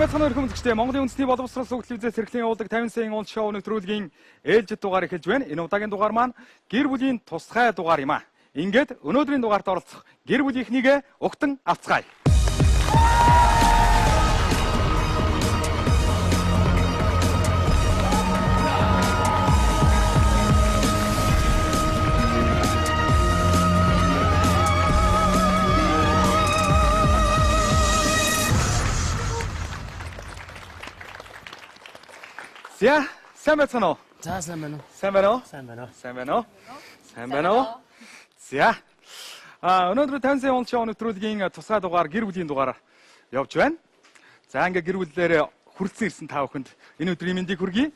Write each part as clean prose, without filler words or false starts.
Самбайцгааны өрхөм үзэгчдээ Монголын үндэсний боловсрол сүлжээ телевизээс хэрэглэн явуулдаг 50 сая уул шоу нэвтрүүлгийн ээлжид дугаар эхэлж байна. Энэ удаагийн дугаар маань гэр бүлийн тусгай дугаар юм а. Ингээд өнөөдрийн дугаарт оролцох гэр бүлийнхнийгээ угтан авцгаая. За, сайн байцгаана уу? За, сайн байна уу? Сайн байна уу? Сайн байна уу? Сайн байна уу? Сайн байна уу? За. Өнөөдөр 50 сая уул шоу нэвтрүүлгийн тусгай дугаар гэр бүлийн дугаар явж байна. За, ингээд гэр бүлээрээ хүрэлцэн ирсэн та бүхэнд энэ өдрийн мэндийг хүргэе.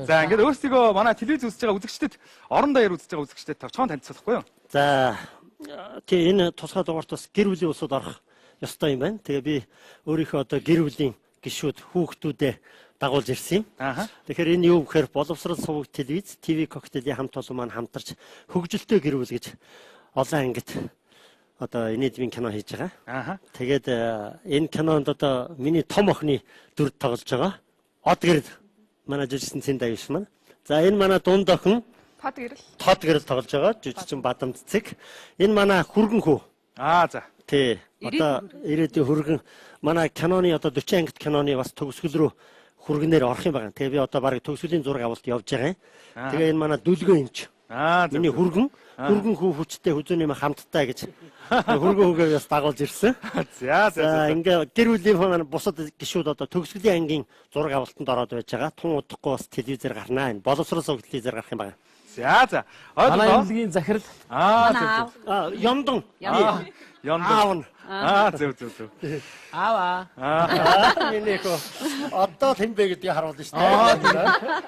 За, ингээд өөрсдөө манай телевиз үзэж байгаа үзэгчдэд, орон даяар үзэж байгаа үзэгчдэд тавчхан танилцуулахгүй юу? За, тий энэ тусгай дугаарт бас гэр бүлийн усуд орох ёстой юм байна. Тэгээ би өөрийнхөө одоо гэр бүлийн гишүүд, хүүхдүүдээ дагуулж ирсэн юм. Тэгэхээр энэ юу гэхээр боловсрол суваг телевиз, ТV коктейлийн хамт олон маань хамтарч хөгжилтэй гэр бүл гэж олон ангид одоо инээдмийн кино хийж байгаа. Тэгээд энэ кинонд одоо миний том охины дүр тоглож байгаа. Од гэрэл манай жижигсэн Цэн Давиш маань. За энэ манай дунд охин Тод гэрэл тоглож байгаа. Жижигсэн Бадам Цэцэг. Энэ манай хүргэн хүү. За. Тий. Одоо ирээдүйн хүргэн манай киноны одоо 40 ангит киноны бас төгсгөл рүү хүргэнээр орох юм байна. Тэгээ би одоо барыг төгсгөлийн зураг авалт явж байгаа юм. Тэгээ энэ манай дүлгөө юм чи. Миний хүргэн хүү хүчтэй хүзүүний хамттай гэж хүргэн хүүгээ бас дагуулж ирсэн. За ингээ гэр бүлийн маань бусад гишүүд одоо төгсгөлийн ангийн зураг авалтанд ороод байж байгаа. Тун удахгүй бас телевизээр гарнаа. Энэ боловсрол суваг телевизээр гарах юм байна. За. Манай эмнэлгийн захирал. Ёндон. Ёндон. Зөв. Аава. Минийхөө одоо тэмбэ гэдгийг харуулна шүү дээ.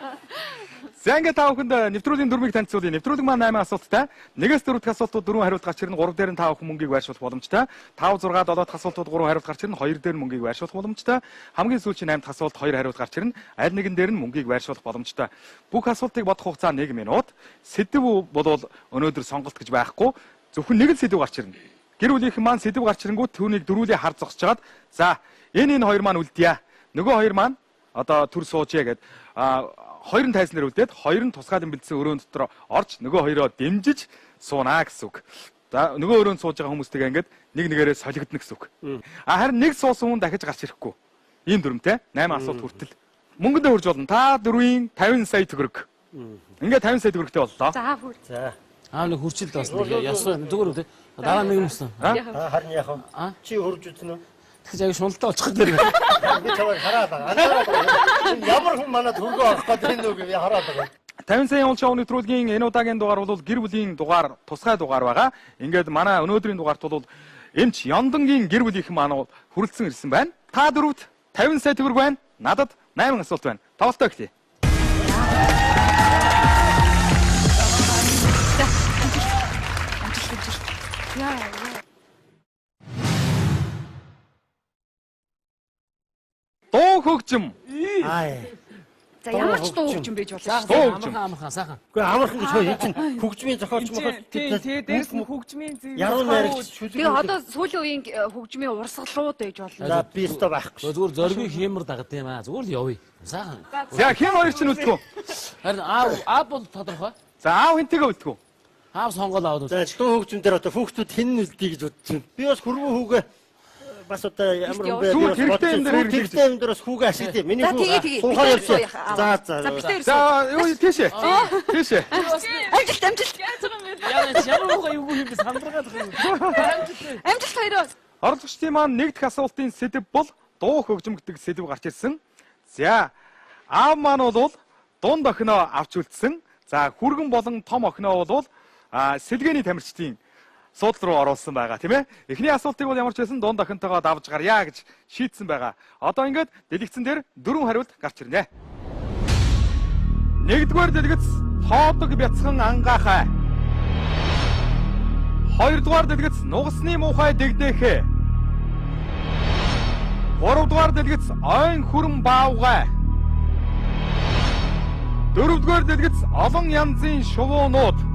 За ингээд та бүхэнд нэвтрүүлгийн дүрмийг танилцуулъя. Нэвтрүүлэг маань 8 асуулттай. 1-4 дахь асуултууд 4 хариулт гарч ирнэ. 3 дээр нь та бүхэн мөнгийг байршуулах боломжтой. 5, 6, 7 дахь асуултууд 3 хариулт гарч ирнэ. 2 дээр нь мөнгийг байршуулах боломжтой. Хамгийн сүүлийн 8 дахь асуулт 2 хариулт гарч ирнэ. Аль нэгэн дээр нь мөнгийг байршуулах боломжтой. Бүх асуултыг бодох хугацаа 1 минут. Сэдв бол өнөөдөр сонголт гэж байхгүй. Зөвхөн нэг л сэдв гарч ирнэ. Гэр бүлийнхэн маань сэдв гарч ирэнгүүт түүнийг дөрүүлээ хар зогсож хагаад за энэ хоёр маань үлдъя. Нөгөө хоёр маань одоо төр суужээ гэд хоёр нь тайзнаар үлдээд хоёр нь тусгаалan бэлдсэн өрөөнд дотор орж нөгөө хоёроо дэмжиж суунаа гэсэн үг. За нөгөө өрөөнд сууж байгаа хүмүүстэйгээ ингээд нэг нэгээрээ солигдно гэсэн үг. Харин нэг суусан хүн дахиж гарч ирэхгүй. Ийм дүрмтэй 8 асуулт хүртэл мөнгөндөө хурж болно. Та дөрвийн 50 сая төгрөг. Ингээд 50 сая төгрөгтэй боллоо. За. Нэг хурцлд бас нэг ясуу зүгээр үү. Дараа нэг юмсан. Харин яах вэ? Чи хурж үзнэ үү? Тэгж аяг шуналтай болчих гээд байна. Би чамайг хараад байгаа. Ямар хүн манад хөргөө авах гэдэг энэ үг би хараад байгаа. 50 сая уул шоу нэвтрүүлгийн энэ удаагийн дугаар бол гэр бүлийн дугаар, тусгай дугаар байгаа. Ингээд манай өнөөдрийн дугаарт бол эмч Ёндонгийн гэр бүлийнхэн маань хүрэлцэн ирсэн байна. Та дөрөвт 50 сая төгрөг байна. Надад 8 асуулт байна. Тоглолтоо эхлэе. Дуу хөгжим. За ямар ч дуу хөгжим байж болно шүү дээ. Амархан сайхан. Гэхдээ амархан гэж хөө чинь хөгжмийн зохиолч мохол тий дээрс нь хөгжмийн зүг. яруу найрагч шүлэг. Тэгээ одоо сүүлийн үеийн хөгжмийн урсгалууд байж болно. За би өстө байхгүй. Зүгээр зориг хэмэр дагд юм аа. Зүгээр л явъя. Сайхан. За хин хоёр чинь үлдэх үү? Харин аав бол тодорхой. За аав хинтэйгээ үлдэх үү? Аав сонгол аваад. За дуу хөгжим дээр одоо хүүхдүүд хэн нь үлдээ гэж бодож байна. Би бас хүргэн хүүгээ бас одоо ямар юм бэ? Хэрэгтэй юм дээр бас хүүгээ ашиглая. Миний хүү сунхаа явсан. За юу тийшээ. Тийшээ. Амжилт. Ямар муугаа юу юм бэ? Сандраагаад байгаа. Амжилт хоёроо. Оролцогчдын маань нэг дахь асуултын сэдэв бол дуу хөгжим гэдэг сэдэв гарч ирсэн. За аав маань бол дунд охиноо авч үлдсэн. За хүргэн болон том охиноо бол сэлгээний тамирчдын суудлал руу оруулсан байгаа тийм ээ. Эхний асуултыг бол ямар ч байсан дунд охинтойгоо давж гарья гэж шийдсэн байгаа. Одоо ингээд дэлгэцэн дээр 4 хариулт гарч ирнэ. Нэгдүгээр дэлгэц хоодог бяцхан ангаахай. Хоёрдугаар дэлгэц нугасны муухай дэгдээхэ. Гуравдугаар дэлгэц ойн хүрэн баавгай. Дөрөвдүгээр дэлгэц олон янзын шувуунууд.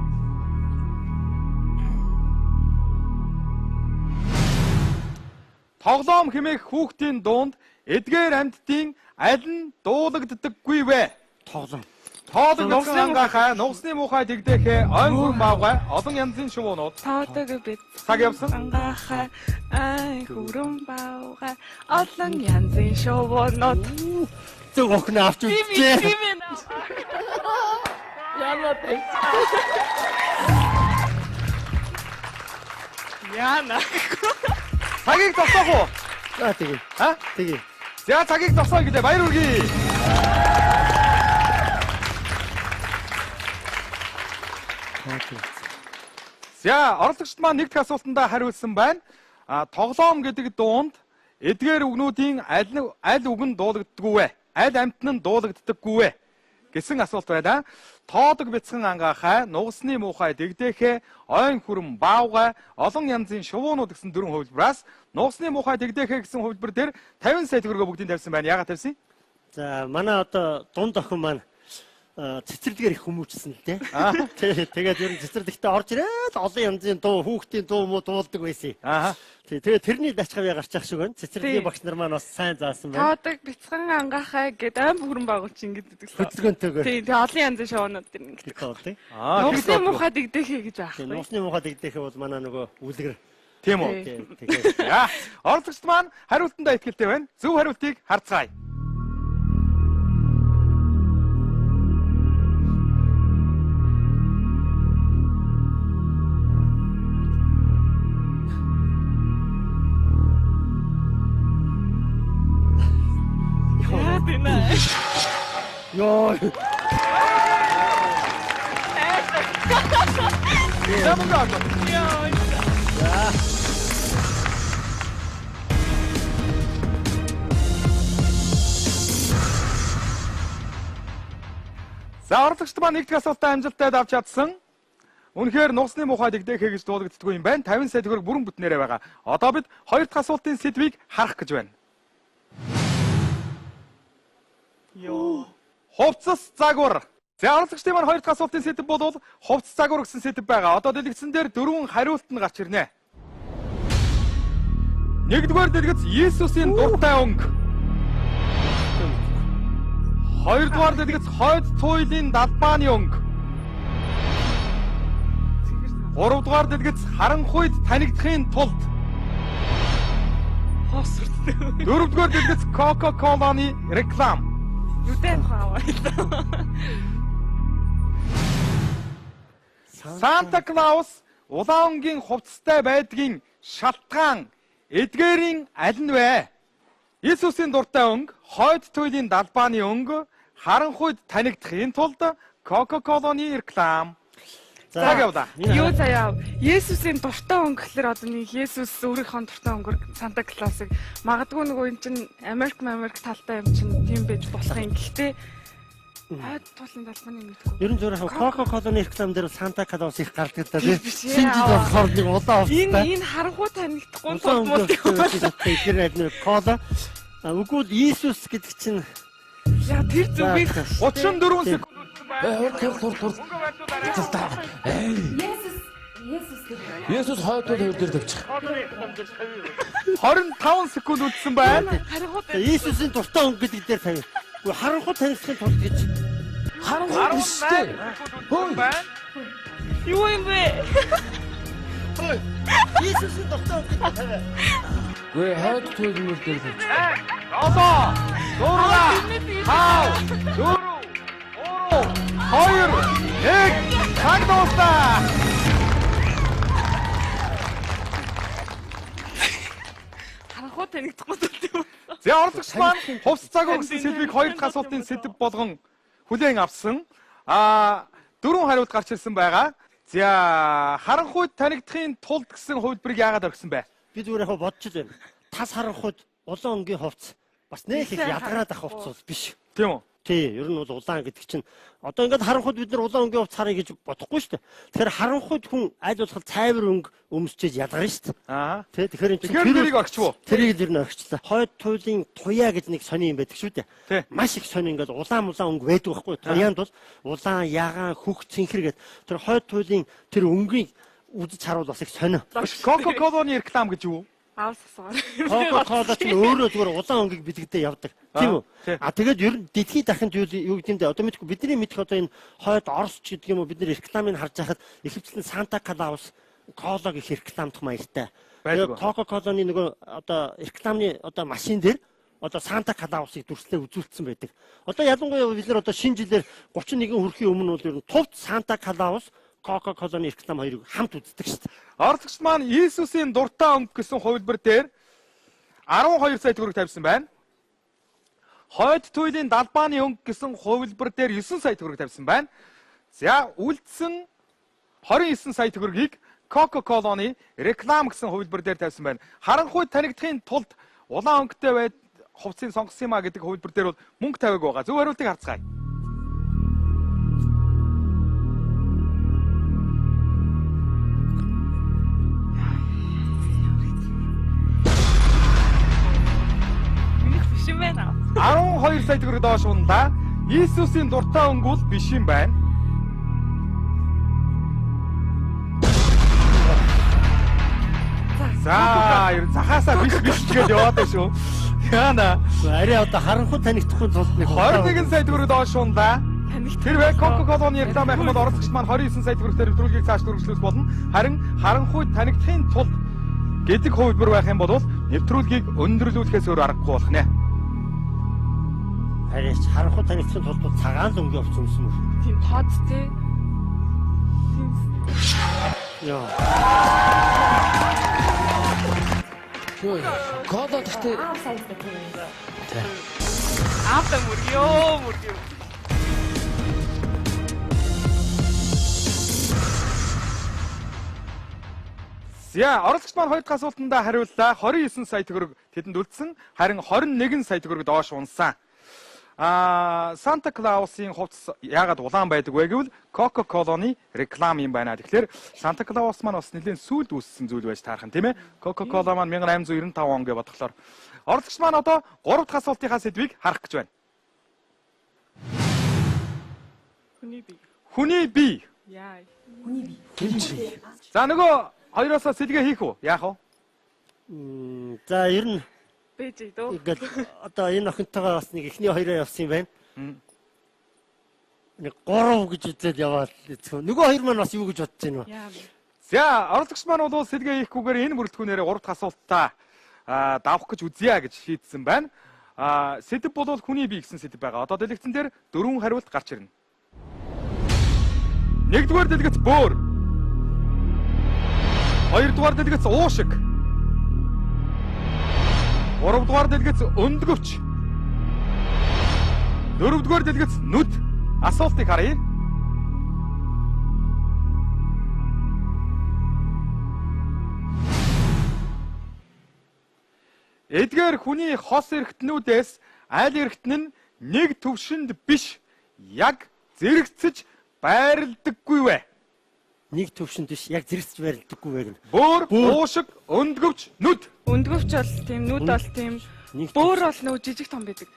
Тоглоом хэмээх хүүхдийн дуунд эдгээр амьтдын аль нь дуулагддаггүй вэ? Тоглоом. Тоолог бяцхан ангаахай, нугасны муухай дэгдэхээ, ойн хүрэн баавгай, олон янзын шувуунууд. Тоолог Цаг явсан. ангаахай, ай хүрэн баавгай, олон янзын шувуунууд. Зөв охин авч үзчихээ. Яна тэг. Яна. Цагийг зогсоох уу? За тэгээ. Тэгээ. За цагийг зогсоё гэдэг баяр үргэе. За оролцогчд маань нэг дэх асуултандаа хариулсан байна. Тоглоом гэдэг дуунд эдгээр үгнүүдийн аль үг нь дуулагддаггүй вэ? Аль амьтан нь дуулагддаггүй вэ? Гэсэн асуулт байна. Тоолог бяцхан ангаахай, нугасны муухай дэгдэхээ, ойн хүрэн баавгай, олон янзын шувуунууд гэсэн дөрвөн хувилбараас нугасны муухай дэгдэхээ гэсэн хувилбар дээр 50 сая төгрөгөө бүгдийг тавьсан байна. Яагаад тавьсан? За манай одоо дунд охин маань цэцэрлэгээр их хүмүүжсэн л дээ. Тэгээд ер нь цэцэрлэгтээ орж ирээд олон янзын дуу, хүүхдийн дуу муу дуулдаг байсан. Тэгээд тэрний дачхавья гарчих шиг байна. Цэцэрлэгийн багш нар маань бас сайн заасан байна. Тоолог бяцхан ангаахай гэдэг айн бүрэн байгуулч ингэдэг гэсэн. Хөдөлгөөнтэйгээр. Тийм, тэгээ олон янзын шоунууд дэр ингэдэг. Тоглоом. Нугасны муухай дэгдэхээ гэж байх. Нугасны муухай дэгдэхээ бол манай нөгөө үлгэр. Тийм үү? Тэгээд оролцогчд маань хариултандаа итгэлтэй байна. Зөв хариултыг харцгаая. Йоо. Замун гоо. За оролцогчд маань нэг дэх асуултаа амжилттай давж чадсан. Үнэхээр нугасны муухай дэгдэхээ гэж дуулагддаггүй юм байна. 50 сая төгрөг бүрэн бүтнээрээ байгаа. Одоо бид хоёр дахь асуултын сэдвийг харах гэж байна. Хувцас загвар. За оролцогчдын маань хоёр дахь асуултын сэдэв бол хувцас загвар гэсэн сэдэв байгаа. Одоо дэлгэцэн дээр дөрвөн хариулт нь гарч ирнэ. Нэгдүгээр дэлгэц Иесусийн дуртай өнгө. Хоёрдугаар дэлгэц хойд туйлын далбааны өнгө. Гуравдугаар дэлгэц харанхуйд танигдахын тулд. Дөрөвдүгээр дэлгэц Coca-Cola-ны реклам. Юутай хаваа. Санта Клаус улаангийн хувцастай байдгийн шалтгаан эдгээрийн аль нь вэ? Иесусийн дуртай өнгө, хойд туйлын далбааны өнгө, харанхуйд танигдахын тулд Coca-Cola-ны реклам. Цаг явлаа. Юу заяа. Есүсийн дуртай өнгө гэхэлэр одоо нэг Есүс өөрийнхөө дуртай өнгөөр Санта Клаусыг магадгүй нөгөө эн чин Америк талтай юм чин тийм байж болох юм. Гэхдээ хойд туйлын далбааны өнгө гэдэг. Ерөн зөвхөн Coca-Cola-ны реклам дээр Санта Клаус их гардаг даа тийм. Шинжид болохоор нэг улаан хувцастай. Энэ харанхуй танигдахгүй тул тэр нэг кола. Үгүй Иесус гэдэг чинь яа тэр зүгээс 34 секунд. Есүс хойдод хөвдөр тавьчих. 25 секунд үдсэн байна. Иесусийн дуртай өнгө гэдэг дээр тавь. Үгүй харанхуй танилцахын тулд гэж. Харанхуй биш дээ. юу юм бэ? Иесусийн дуртай өнгө гэдэг тавь. Гүй хойд төлмөр дээр тавьчих. Одоо 4 5 4 2 1 цаг дуустаа. Харанхуй танигдахгүй тул. За оролцогч маань хувцас цагуур гэсэн сэдвийг хоёр дахь асуултын сэдэв болгон хүлээн авсан. Дөрвөн хариулт гарч ирсэн байгаа. За харанхуйд танигдахын тулд гэсэн хувилбарыг яагаад орхисон бэ? Би зүгээр яг бодчих байна. Тас харанхуйд улаан өнгийн хувцас бас нэх их ядгараад ах хувцас биш. Тийм үү? Тий, ер нь бол улаан гэдэг чинь одоо ингээд харанхуйд бид нар улаан өнгийн хувцас харъя гэж бодохгүй шүү дээ. Тэгэхээр харанхуйд хүн аль болох цайвар өнгө өмсчээж ядгарна шүү дээ. Тий, тэгэхээр энэ тэрийг орхичвоо. Тэрийг л ер нь орхичлаа. Хойд туйлын туяа гэж нэг сони юм байдаг шүү дээ. Маш их сони ингээд улаан өнгө байдаг байхгүй. Туяанд бол улаан, ягаан, хөх, цэнхэр гэдэг. Тэр хойд туйлын тэр өнгийг үзэж харуул бас их сонио. Coca-Cola-ны реклам гэж юу? Аавс асуугаар. Coca-Cola ч өөрөө зүгээр улаан өнгийг бэлгэдэй явдаг. Тийм үү? тий. Тэгээд ер нь дэлхийд дахинд юу гэдэг юм бэ? Одоо мэдгүй бидний мэдэх одоо энэ хойд Орос ч гэдэг юм уу бид нэр рекламыг харж байхад ихэвчлэн Santa Claus Cola гэх рекламдах маягтай. Тэгээд Coca-Cola-ны нөгөө одоо рекламны одоо машин дээр одоо Santa Claus-ыг дүрслээ үзүүлсэн байдаг. Одоо ялангуяа бид нар одоо шинэ жилээр 31 хүрэхийн өмнө бол ер нь тувд Santa Claus Coca-Cola-ны реклам хоёрыг хамт үздэг шүү дээ. Орцогч маань Иесусийн дуртай өнгө гэсэн хувилбар дээр 12 сая төгрөг тавьсан байна. Хойд туйлын далбааны өнгө гэсэн хувилбар дээр 9 сая төгрөг тавьсан байна. За, үлдсэн 29 сая төгрөгийг Coca-Cola-ны реклам гэсэн хувилбар дээр тавьсан байна. Харанхуйд танигдахын тулд улаан өнгөтэй байд хувцсыг сонгосон юм а гэдэг хувилбар дээр бол мөнгө тавиаг байгаа. Зөв хариултыг харцгаая. Биш юм байна. 12 сая төгрөг доош ундаа Иесусийн дуртай өнгө бол биш юм байна. За, ер нь захаасаа биш гэж яваад байна шүү. Яна. Арай одоо харанхуй танигдахгүй тулд нэг 21 сая төгрөг доош ундаа Танигт тэрвээ Coca-Cola-ны реклам байх юм бол оролцогч маань 29 сая төгрөгөөр нэвтрүүлгийг цааш дөрвөлжлүүлэх болно. Харин харанхуйд танигдахын тулд гэдэг хувилбар байх юм бол нэвтрүүлгийг өндөрлүүлэхээс өөр аргагүй болох нэ. арай харанхуй танигдахын тулд цагаан л өнгө авч юмсан үү? тийм тод тий. Яа. Кола гэхдээ Аавта мөргөө. За, оролцогч маань хоёр дахь асуултандаа хариуллаа. 29 сая төгрөг тэдэнд үлдсэн. Харин 21 сая төгрөг доош унсан. Санта Клаусын хувцас яагаад улаан байдаг вэ гэвэл Coca-Cola-ны реклам юм байна. Тэгэхээр Санта Клаус маань бас нэлээд сүүлд үүссэн зүйл байж таархан тийм ээ. Coca-Cola маань 1895 он гэж бодглохлоор оролцогч маань одоо 3 дахь асуултынхаа сэдвийг харах гэж байна. Хүний бие. Яа. За нөгөө хоёроосоо сэлгээ хийх үү? Яах вэ? За ер нь Бэж дөө. ингээд одоо энэ охинтойгоо бас нэг эхний хоёроо явсан юм байна. Нэг 3 гэж үзээд яваад нөгөө хоёр маань бас юу гэж бодож байна вэ? Яа. За, оролцогч маань бол сэлгээ хийхгүйгээр энэ бүрэлдэхүүнээр 3 дахь асуултаа давах гэж үзье гэж шийдсэн байна. Сэдв бол хүний бие гэсэн сэдв байгаа. Одоо дэлгэцэн дээр 4 хариулт гарч ирнэ. Нэгдүгээр дэлгэц бөөр. Хоёрдугаар дэлгэц уушиг. Гуравдугаар дэлгэц өндгөвч. Дөрөвдүгээр дэлгэц нүд. Асуултыг харъя. Эдгээр хүний хос эрхтнүүдээс аль эрхтэн нь нэг төвшөнд биш яг зэрэгцэж байрладаггүй вэ? Нэг төвшөнд биш яг зэрэгцэж байрладаггүй вэ гэнэ. Бөөр, уушиг, өндгөвч, нүд. Өндгөвч бол тийм, нүд бол тийм. Бөөр бол нөгөө жижиг том байдаг.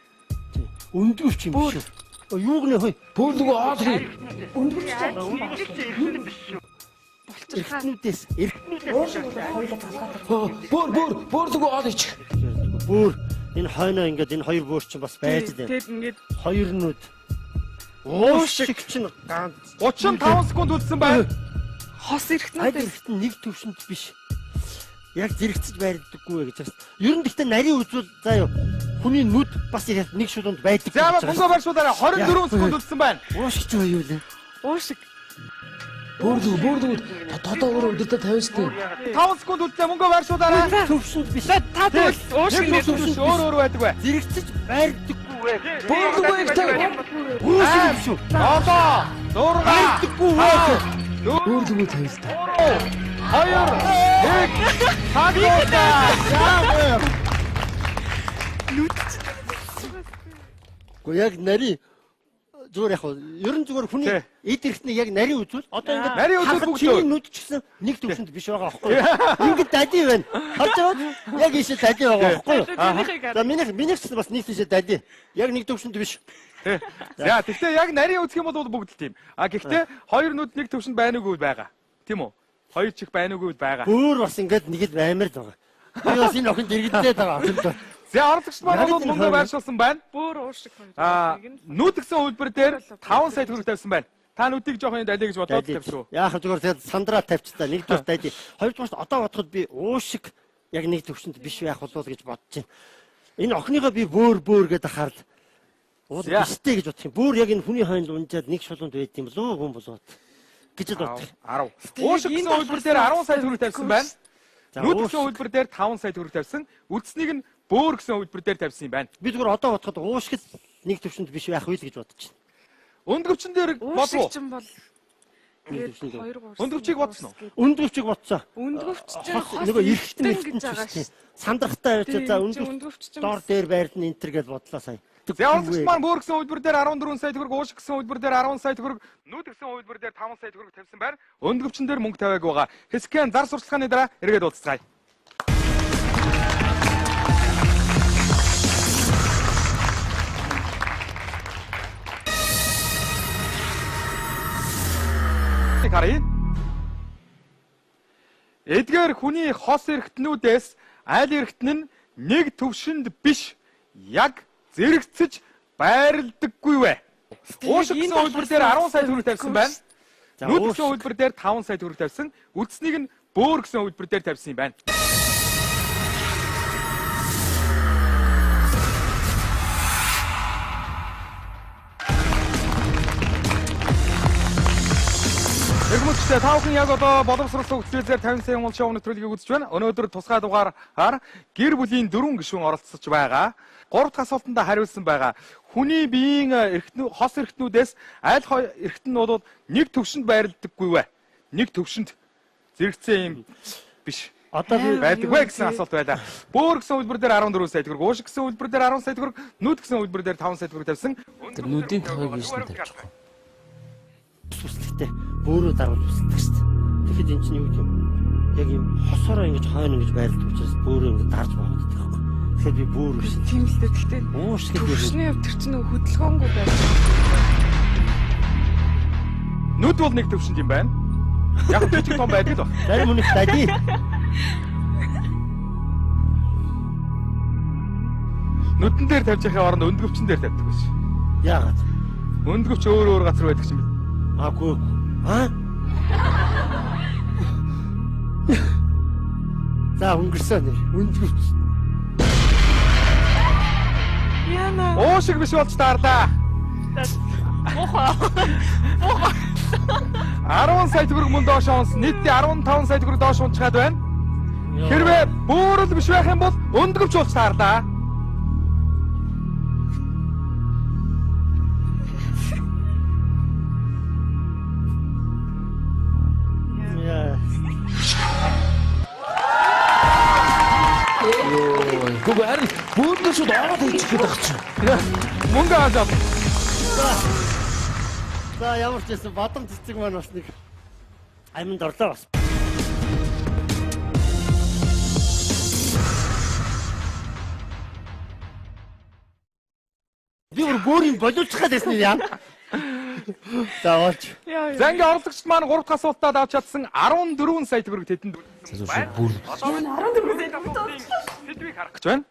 Өндгөвч юм биш үү? Юу гэнэ хөөе? бүр нөгөө оод хий. Эрхтнүүдээс Бүр нөгөө оод ич. бөөр энэ хойноо ингээд энэ хоёр бөөр чинь бас байж дээ. Тэгэд ингээд Хоёр нүд. Уушиг чинь ганц 35 секунд үлдсэн байна. хос аль эрхтнүүдээс эрхтэн нэг төвшөнд биш. Яг зэрэгцэж байрладаггүй вэ гэж байна. Ер нь гэхдээ нарийн үзүүл заа юу. Хүний нүд бас яг нэг шулуунд байдаг. За, мөнгө барьшуулаарай. 24 секунд үлдсэн байна. Уушигч бай юу лээ. уушиг. Бүр нөгөө тодоогоор өдөртөө 50 штеп. 5 секунд үлдлээ. Мөнгө барьшуулаарай. Төвшөнд биш. Та тэгвэл уушиг Нэг нэр. төвшөнд өөр байдаг бай. Зэрэгцэж байрладаггүй вэ. Бүр нөгөө ихтэй. Уушиг биш үү? 7 6 Байрладаггүй вэ. Бүр нөгөө 50 штеп. 2 1 Хагота. Яа. Гэхдээ яг нарийн зүгээр яг ер нь зүгээр хүний Тий. эд эрхтний яг нарийн үзүүл одоо ингээд Нарийн үзүүл бүгд өөр. нүд ч гэсэн нэг төвшөнд биш байгаа байхгүй юу? Ингээд дади байна. Харж байгаа яг ийшээ дади байгаа байхгүй юу? За миний ч бас нэг тийшээ дади. Яг нэг төвшөнд биш. За, тэгвэл яг нарийн үзэх юм бол бүгд л тийм. Гэхдээ хоёр нүд нэг төвшөнд байна уугүй байгаа. Тийм үү? Хоёр чих байна уугүй байгаа. Бөөр бас ингээд нэгэд баймаар л байгаа. Би бас энэ охинд иргэдээд байгаа. За оролцогчд маань бол мөнгө байршуулсан байна. Бөөр уушиг хүн. Нүүд гэсэн үйлбэр дээр 5 сая төгрөг тавьсан байна. Та нүдийг жоохон энд алий гэж бодоод тавьсан уу? Яах зүгээр тэгээд сандраа тавьчихлаа. Нэгдүгээр дайди. Хоёрдугаар одоо бодоход би уушиг яг нэг төвшөнд биш байх болов гэж бодож байна. Энэ охиныгоо би бөөр гэдээ харал. Уул биштэй гэж бодох юм. Бөөр яг энэ хүний хойнд унжаад нэг шулуунд байд юм болов уу хүн болоод гэж бодох. 10. Уушиг гэсэн үйлбэр дээр 10 сая төгрөг тавьсан байна. Нүүд гэсэн үйлбэр дээр 5 сая төгрөг тавьсан. Үлдснийг нь бөөр гэсэн үйлбэр дээр тавьсан юм байна. Би зүгээр одоо бодоход уушгид нэг төвшөнд биш байх үйл гэж бодож байна. Өндгөвчин дээр болов уу? Уушигчин бол Өндгөвчийг бодсон уу? Өндгөвчийг бодсоо. Өндгөвччин нөгөө эргэтэн гэж байгаа шүү. Сандрахтай явж за өндгөвччин доор дээр байрны энтер гэж бодлоо сая. За оролцогч маань бөөр гэсэн үйлбэр дээр 14 сая төгрөг, уушиг гэсэн үйлбэр дээр 10 сая төгрөг, нүүд гэсэн үйлбэр дээр 5 сая төгрөг тавьсан байна. Өндгөвчин дээр мөнгө тавиаг байгаа. Хэсгэн зар сурталчилгааны дараа эргээд уулзцгаая. Харъя. Эдгээр хүний хос эрхтнүүдээс аль эрхтэн нь нэг төвшөнд биш яг зэрэгцэж байрладаггүй вэ? Уушиг гэсэн үйлбэр дээр 10 сая төгрөг тавьсан байна. Нүүд гэсэн үйлбэр дээр 5 сая төгрөг тавьсан. Үлдснийг нь бөөр гэсэн үйлбэр дээр тавьсан юм байна. Эргэмчтэй та бүхэн яг одоо боловсролтой хөтөлбөрөөр 50 сая мөн шоу нэвтрүүлгийг үзэж байна. Өнөөдөр тусгай дугаараар гэр бүлийн 4 гишүүн оролцож байгаа. 3 дахь асуултанд хариулсан байгаа. Хүний биеийн хос эрхтнүүдээс аль эрхтэн нь бол нэг төвшөнд байрладаггүй вэ? Нэг төвшөнд зэрэгцсэн юм биш. Одоо би байдаг вэ гэсэн асуулт байлаа. Бөөр гэсэн үйлбэр дээр 14 сая төгрөг, уушиг гэсэн үйлбэр дээр 10 сая төгрөг, нүүд гэсэн үйлбэр дээр 5 сая төгрөг тавьсан. Тэр нүдийн тохойг биш нь тавьчих. сүслэгтэй бөөрөө даруул үсдэг шүү дээ. Тэгэхэд эн чинь юу юм? Яг юм хосороо ингэж хойно ингэж байрлах учраас бөөрөө ингэж дарж байгаа гэдэг байхгүй. Тэгэхээр би бөөр биш. Тийм л дээ. Гэхдээ төвшний хувь тэр чинь хөдөлгөөнгүй байх. Нүд бол нэг төвшөнд юм байна. Яг жижиг том байдаг л ба. Зарим үнэх дайди. Нүдэн дээр тавьж байхын оронд өндгөвчин дээр тавьдаг биш. Яагаад? Өндгөвч өөр газар байдаг юм байна. Аагүй. Аа? За өнгөрсөн нэр. Өндгөвч. Яна. Уушиг биш болж таарлаа. 10 сая төгрөг мөн доош онс нийтдээ 15 сая төгрөг доош унчаад байна. Хэрвээ бөөрөл биш байх юм бол өндгөвч болж таарлаа. Гүг харин бөөдөө шууд ороод хийчих гээд байгаа чинь. Мөнгө аваад. За ямар ч байсан бадам цэцэг маань бас нэг аминд орлоо бас. Би бөөрийн боловчхаад байсан юм. За олж. За ингээ орлогчд маань 3 дахь асуултад авч чадсан 14 сая төгрөг тэдэнд үлдсэн байна. Одоо 14 сая тэдвийг харах гэж байна.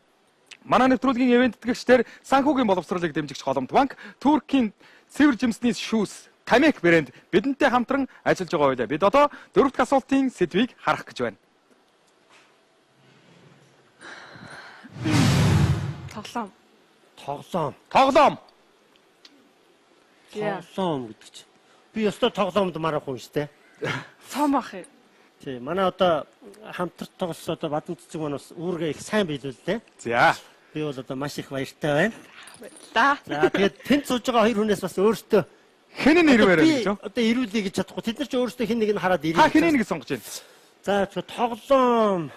Манай нэвтрүүлгийн ивент тэтгэгчдэр санхүүгийн боловсролыг дэмжигч Холомт банк, Туркийн цэвэр жимсний шүүс, Камек брэнд бидэнтэй хамтран ажиллаж байгаа байлаа. Бид одоо 4 дахь асуултын сэдвийг харах гэж байна. Тоглоом. Тоглоом Яа. гэдэг чинь. Би ёстой тоглоомд марах хүн шүү дээ. Цом ах юм. Тий, манай одоо хамтран тоглосон одоо бадам цэцэг маань бас үүргээ их сайн биелүүл дээ. За. Би бол одоо маш их баяртай байна. Да. За тэгээд тэнд сууж байгаа хоёр хүнээс бас өөртөө Хэн нь ирвэрэ гэж юу? Одоо ирүүлэе гэж чадахгүй. Тэд нар ч өөрсдөө хэн нэг нь хараад ирээ. Та хэнийг сонгож байна? За тоглоом.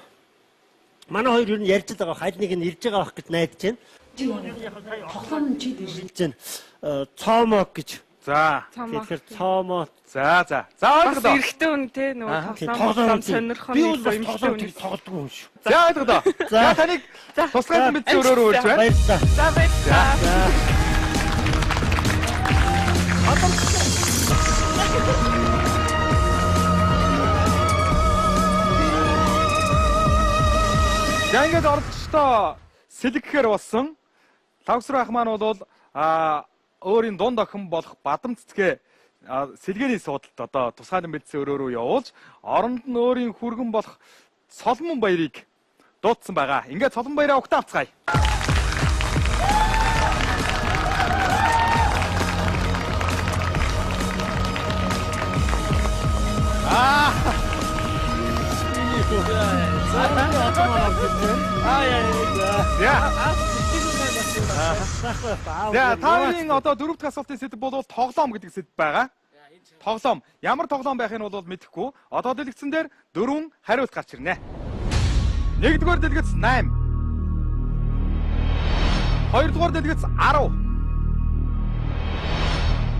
Манай хоёр юу н ярьж байгаа хайлт нэг нь ирж байгаа бах гэж найдаж байна. Тоглоом нь чи дэрж чинь цоомоо гэж. За. Тэгэхээр цоомоо. За. Бас ойлголоо. эрэгтэй хүн те нөгөө тоглоом сонирхон би бол нэг юм тоглоом шүү. тоглодог юм шүү. За ойлголоо. За таныг тусгай мэдээ өрөөрөө үрж байна. Баярлалаа. За баярлалаа. За ингээд оролцогчдоо сэлгэхээр болсон. Лавсруу ах маань бол өөрийн дунд охин болох Бадам цэцгээ сэлгээний суудалд одоо тусгаалan бэлдсэн өрөө рүү явуулж оронд нь өөрийн хүргэн болох Соломон баярыг дуудсан байгаа. Ингээд Соломон баяраа угтаавцгаая. За таарын одоо дөрөвдүгээр асуултын сэдэв бол тоглоом гэдэг сэдэв байгаа. Тоглоом. Ямар тоглоом байхыг нь бол мэдэхгүй. Одоо дэлгэцэн дээр 4 хариулт гарч ирнэ. Нэгдүгээр дэлгэц 8. Хоёрдугаар дэлгэц 10.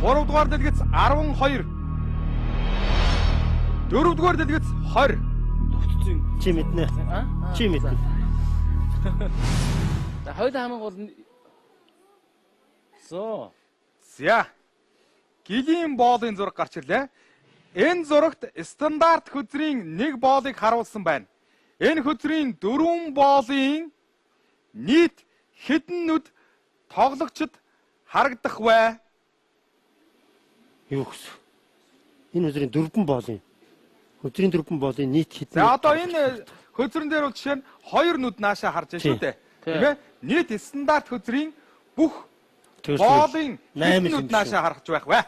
Гуравдугаар дэлгэц 12. Дөрөвдүгээр дэлгэц 20. Чи мэднэ. Чи мэднэ. За хоёул хамаг бол За. Гэлийн боолын зураг гарч ирлээ. Энэ зурагт стандарт хөзрийн нэг боолыг харуулсан байна. Энэ хөзрийн 4 боолын нийт хэдэн нүд тоглогчд харагдах вэ? Юу гэсэн? Энэ хөзрийн 4 боолын. Хөзрийн 4 боолын нийт хэдэн? За одоо энэ хөзрөн дээр бол жишээ нь 2 нүд нааша харж байна шүү дээ. Тийм ээ? Нийт стандарт хөзрийн бүх боолын 8 нүд нааша харж байх вэ?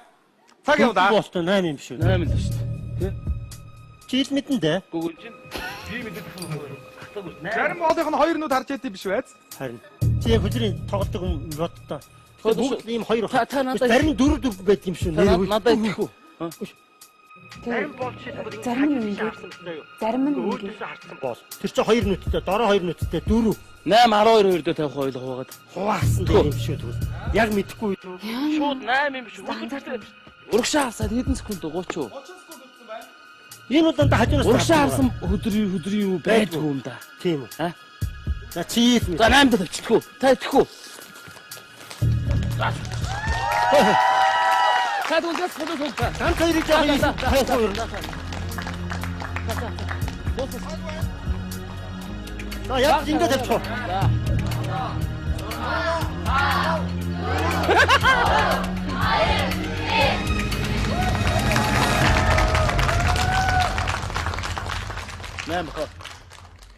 Цаг явуулаа. Боолтой 8 юм шүү. 8 л шүү дээ. Жил мэдэн дээ. Гүгэн чинь би мэдэх юм байна. Зарим боолынх нь 2 нүд харж яадаг биш үү? Харин. Чи яг хөзрийн тоглодог юм боддоо. Бүгд ийм 2 та надад зарим 4 байдаг юм шүү. Надад итгэв. Зарим нь ингээд зарим нь ингээд харсан боол. Тэр чинь 2 нүдтэй, дороо 2 нүдтэй 4. 8 12 дээр тавих хоёул хуваагаад. Хуваасан дээр юм шүү тэгвэл. Яг мэдэхгүй. Шууд 8 юм биш. Урагшаа харсаад хэдэн секунд 30 уу? 30 секунд утсан байна. Энэ удаа хажуунаас Урагшаа харсан хөдрийн юу байдгүй юм да. Тийм үү? А? За чи За 8 дээр тавьчихгүй. Та итгэхгүй. Та дүнээс фото та. ганц хоёрыг жаа хайхгүй юу? За яг ингэж тавьчих.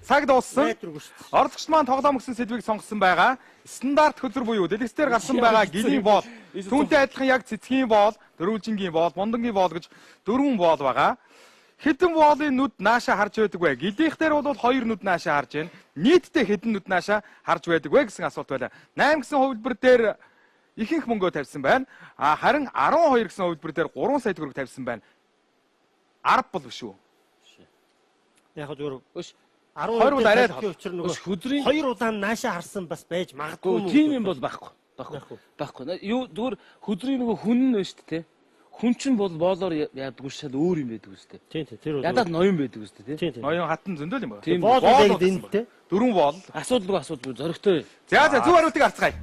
Цаг дууссан. Оролцогч маань тоглоом гэсэн сэдвийг сонгосон байгаа. Стандарт хөзөр буюу дэлгэцээр гарсан байгаа гэлийн боол. Түүнтэй адилхан яг цэцгийн боол, дөрвөлжингийн боол, бундангийн боол гэж 4 боол байгаа. Хэдэн боолын нүд нааша харж байдаг вэ? Гэлийнх дээр бол 2 нүд нааша харж байна. Нийтдээ хэдэн нүд нааша харж байдаг вэ гэсэн асуулт байлаа. 8 гэсэн хувилбар дээр ихэнх мөнгөө тавьсан байна. Харин 12 гэсэн хувилбар дээр 3 сая төгрөг тавьсан байна. 10 бол биш үү? Яг зөв. 20 удаа арай учир нөгөө хөдрийн 2 удаа нааша харсан бас байж магадгүй. Тийм юм бол байхгүй. Байхгүй. Юу зүгээр хөдрийн нөгөө хүн нь байна шүү дээ. Хүн чинь бол боолоор яадгүй шал өөр юм байдаг үстэй. Тийм тэр бол. Ядаад ноён байдаг үстэй тий. Ноён хатан зөндөл юм байна. Боол гэдэг энэ те. 4 боол. Асуудалгүй зоригтой. За зөв хариултыг харцгаая.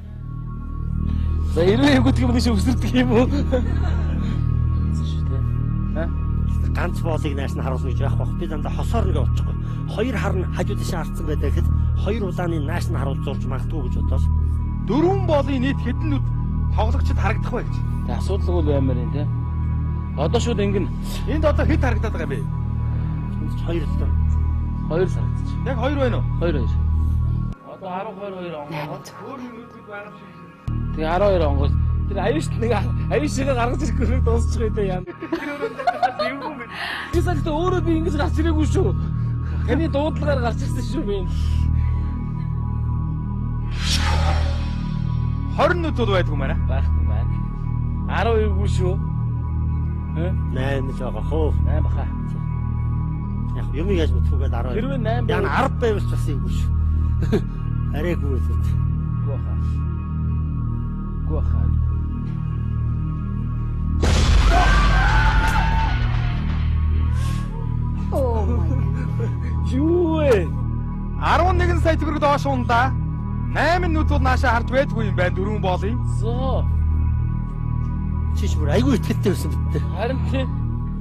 За 90 гүтг юм шиг өсөрдөг юм уу? Ганц боолыг нааш нь харуулна гэж яах вэ? Би дандаа хосоор нэг очихгүй. 2 харна хажуу дэше харцсан байдаг гэхэд 2 удааны нааш нь харуул зурж магадгүй гэж бодоод 4 боолын нийт хэдэн нүд тоглогчд харагдах вэ гэж. Тэ асуудал бол баймаар юм те. Одоо шууд ингэн Энд одоо хэд харагдаад байгаа юм бэ? 2 л доо. 2 сард. Яг 2 байна уу? 2. Одоо 12 он. Тэгээ 12 он гол. Тэр аюушт нэг аюушигээ гаргаж ирэхгүй нэг дуусчих үү яа. Би сальт өөрөө би ингэж гарч ирээгүй шүү. Таны дуудлагаар гарч ирсэн шүү би. 20 нүд бол байдгүй маа. Байхгүй байна. 12 гүү шүү. 8 л байгаа хөө. 8 баха. Яг юм яаж мэдхгүйгээд 12. Хэрвээ 8 яг 10 байвал ч бас ийггүй шүү. Арайгүй үү. Гуха. Гуха. оо Юу вэ? 11 сая төгрөг доош ундаа 8 нүд бол нааша харж байдгүй юм байна 4 боолын. Зөө. Чиш бүр айгүй ихтэй байсан бит. Харин тий.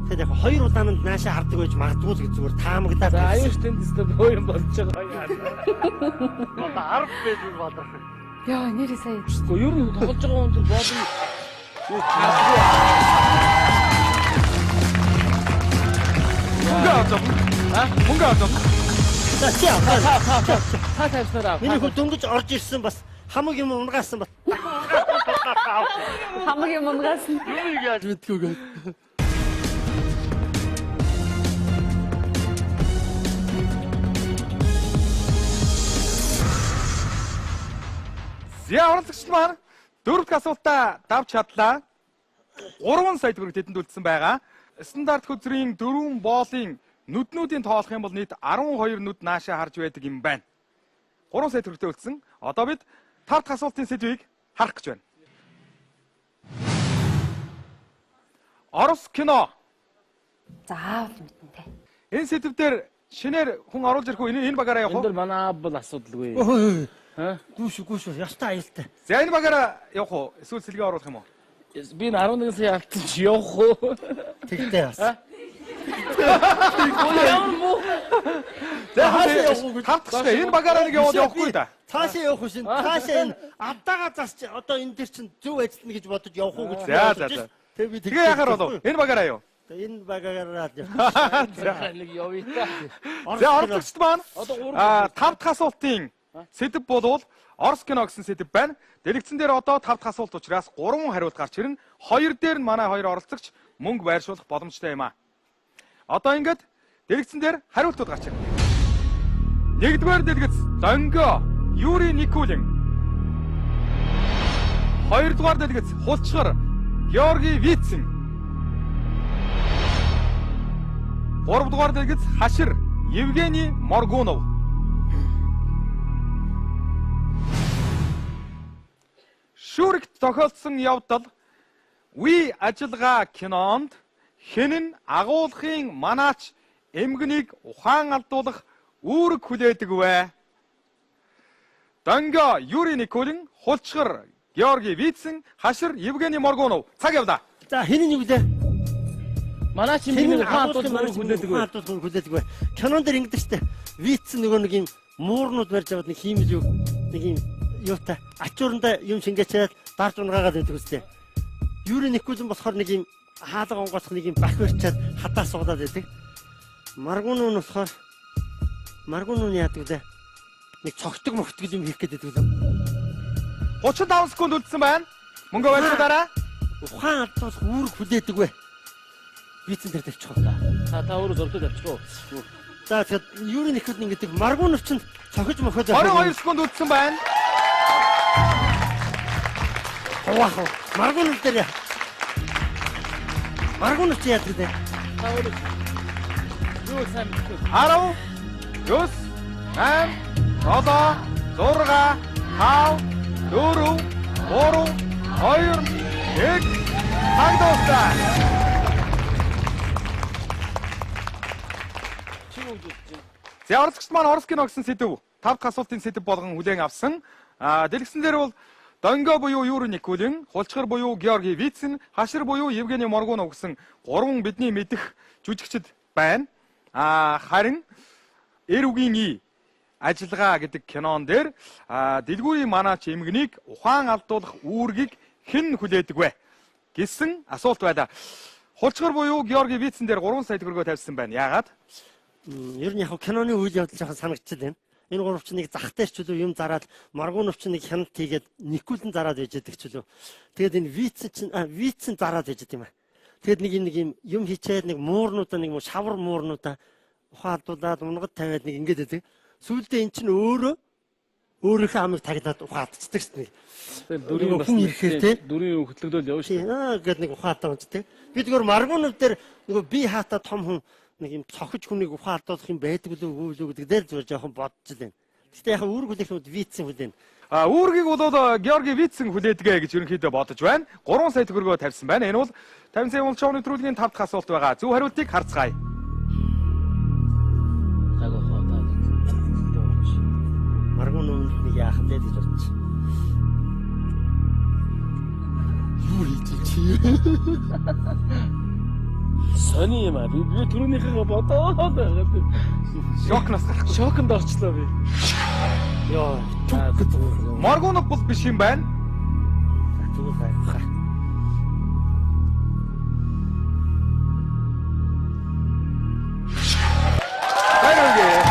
Тэгэхээр яг хоёр удаанд наашаа хардаг байж магадгүй л гэж зүгээр таамагдаад. За аюуш тэнд өстө боо юм болж байгаа. Одоо 10 байж болов. Яа, нэрээ сая. Гэхдээ ер нь тоглож байгаа хүн боолын Мөнгө авах. Мөнгө авах. За тий. та тавьснараа. Миний хөл дөнгөж орж ирсэн бас хамаг юм унгаасан бас. Хамаг юм унгаас. Юу яаж мэдгүйгээ. Яварлагч маань дөрөвдүгээр асуултаа давж чадлаа. 3 сая төгрөг тэдэнд үлдсэн байгаа. Стандарт хөзрийн 4 боолын нүднүүдийн тоолох юм бол нийт 12 нүд наашаа харж байдаг юм байна. 3 сая төгрөгтэй үлдсэн. Одоо бид 5 дахь асуултын сэдвийг харах гэж байна. Орос кино. Заавал мэднэ те. Энэ сэдв дээр шинээр хүн оруулж ирэх үү? Энэ багаараа явах Энэ уу? дэр манай бол асуудалгүй. Гүүш ястай аюултай. За энэ багаараа явах уу? Эсвэл сэлгээ оруулах юм уу? Би 11 сая алдсан чи явах уу? Тэгтээ бас. Ямар муу. За хавтах энэ багаараа нэг яваад явахгүй да. Цаашаа явах шин. Цаашаа энэ авдаага засч одоо энэ дэр чин зөв ажиллана гэж бодож явах уу гэж. За. Тэгээ яхаар болов? Энэ багаараа юу? Энэ багаараа Нэг явъя та. За оролцогчд маань Одоо 5 дахь асуултын сэдв болвол Орос кино гэсэн сэдв байна. Дэлгэцэн дээр одоо 5 дахь асуулт учраас 3 хариулт гарч ирнэ. 2 дээр нь манай 2 оролцогч мөнгө байршуулах боломжтой юм а. Одоо ингээд дэлгэцэн дээр хариултууд гарч ирнэ. 1-р дэлгэц Донго Юрий Никулин. 2-р дэлгэц Хулчгар Георгий Вицин. 3-р дэлгэц Хашир Евгений Моргунов. Шүүрэгт тохиолдсон явдал "We ажиллагаа" кинонд хэн нь агуулгын манаач эмгэнийг ухаан алдуулах үүрэг хүлээдэг вэ? Донго Юрий Никулин, Хулчгар Георгий Вицин, Хашир Евгений Моргунов. Цаг явлаа. За хэн нь юу вэ? манай чи миний ухаан алдуулсан хүлээдэг бай. Кинон дэр ингэдэг штэ. Виц нөгөө нэг юм муурнууд барьж аваад нэг хиймэл юу нэг юм юутай ачууранда юм шингээчээд дарж унгаагаад байдаг үстэй. Юрий Никулин болохоор нэг юм хаалга онгоцох нэг юм бах барьчаад хадаа суудаад байдаг. Маргунун болохоор Маргунун яадаг вэ? Нэг цогтөг мөхтгөл юм хийх гэдэг үү? 35 секунд үлдсэн байна. Мөнгө байршуулаарай. Ухаан алдуулах үүрэг хүлээдэг вэ? Вицэн дээр тавьчих уу? та өөрөө зурдод авчихгүй. За тэгэхэд Юрий Никулин гэдэг Маргунов ч цохиж мохож 22 секунд үлдсэн байна. Вах. Маргунов дээр. Маргунов ч яадаг вэ? Та өөрөө юу сайн мэдгүй. 10 9 8 7 6 5 4 3 2 1 цаг дууссан. За оролцогчд маань Орос кино гэсэн сэдв 5 дахь асуултын сэдв болгон хүлээн авсан. Дэлгэцэн дээр бол Донго буюу Юрий Никулин, Хулчгар буюу Георгий Вицин, Хашир буюу Евгений Моргунов гэсэн 3 бидний мэдих жүжигчд байна. Харин Эр үгийн И ажиллагаа гэдэг кинон дээр дэлгүүрийн манаач эмгэнийг ухаан алдуулах үүргийг хэн хүлээдэг вэ гэсэн асуулт байлаа. Хулчгар буюу Георгий Вицин дээр 3 сая төгрөгөө тавьсан байна. Яагаад? Ер нь яг киноны үйл явдал жоохон санагдчихлаа байна. Энэ гурав ч нэг зах дээр ч үлээ юм зараад Маргунов ч нэг хяналт хийгээд Никулин зараад байж байдаг ч үлээ. Тэгээд энэ Вицин зараад байж байгаа юм аа. Тэгээд нэг юм хийчээд нэг муурнуудаа нэг шавар муурнуудаа ухаалдуулаад унгад тавиад нэг ингэж байдаг. Сүүлдээ эн чинь өөрийнхөө амыг тагнаад ухаалдчихдаг шнэ. Дүрийн бас дүрийн хөтлөгдөөл явна шүү. Гээд нэг ухаалтаа унцдаг. Би зүгээр Маргунов дээр нөгөө би хаата том хүн нэг юм цохиж хүнийг ухаалдуулах юм байдаг л үү гэдэг дээр зүгээр жоохон бодож байна. Гэхдээ яг үүрэг хүлээх нь Вицин хүлээн. Үүргийг бол Георгий Вицин хүлээдгээ гэж ерөнхийдөө бодож байна. 3 сая төгрөгөө тавьсан байна. Энэ бол 50 сая шоуны нэвтрүүлгийн 5 дахь асуулт байгаа. Зөв хариултыг харцгаая. Маргунов нэг яах вэ гэж бодчих. Юу хийж чи? Сони юм аа. Би түрүүнийхээ бодоод байгаа. Шокноос гарахгүй. Шоконд орчлоо би. Яа. Моргунов бол биш юм байна. Түр хайхаа. Баярлалаа.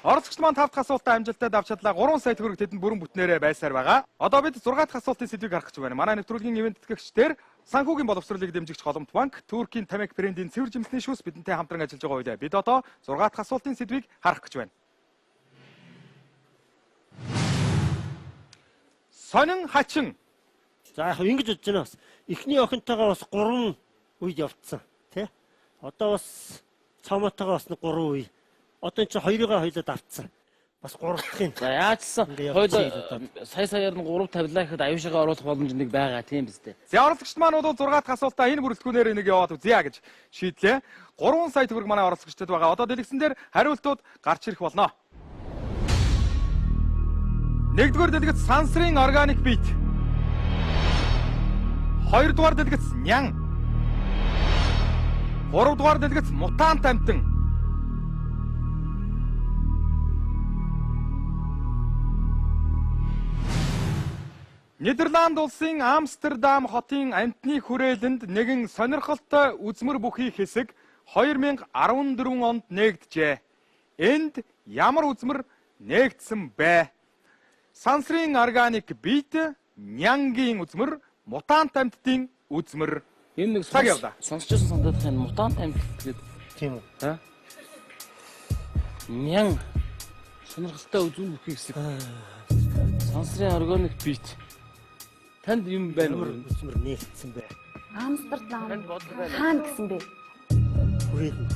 Оролцогч маань 5 дахь асуултаа амжилттай давж чадлаа. 3 сая төгрөг тэдэнд бүрэн бүтнээрээ байсаар байгаа. Одоо бид 6 дахь асуултын сэдвийг харах гэж байна. Манай нэвтрүүлгийн ивент тэтгэгчдэр санхүүгийн боловсролыг дэмжигч Голомт банк, Туркийн Тамек брендийн цэвэр жимсний шүүс бидэнтэй хамтран ажиллаж байгаа үедээ бид одоо 6 дахь асуултын сэдвийг харах гэж байна. Сонин хачин. За яг ингэж бодож байна бас. Эхний охинтойгоо бас 3 үед явцсан, тий? Одоо бас цаамотойгоо бас 3 үе. Одоо чи хоёрыгаа хоёлоод авцсан. Бас 3 дахь. За яачсан? Хоёул сая-саяар нь 3 тавилаа гэхэд аюушигаа оруулах боломж нэг байгаа тийм биз дээ. За оролцогчд маань бол 6 дахь асуултаа энэ бүрэлдэхүүнээр нэг яваад үзье гэж шийдлээ. 3 сая төгрөг манай оролцогчдод байгаа. Одоо дэлгэцэн дээр хариултууд гарч ирэх болно. Нэгдүгээр дэлгэц сансрын органик бит. Хоёрдугаар дэлгэц нян. Гуравдугаар дэлгэц мутант амьтан. Нидерланд улсын Амстердам хотын амтны хүрээлэнд нэгэн сонирхолтой үзмэр бүхий хэсэг 2014 онд нээгджээ. Энд ямар үзмэр нээгдсэн бэ? Сансрын органик бит, нянгийн үзмэр, мутант амьтдын үзмэр. Энэ нэг цаг явлаа. Сонсчихсон сандах энэ мутант амьд гэдэг. Тийм үү? Аа. Нян сонирхолтой үзмэр бүхий хэсэг. Сансрын органик бит. Танд юм байна уу? Үзмэр нээгдсэн бай. Амстердам. Хаана гэсэн бэ? Хүрээлэн.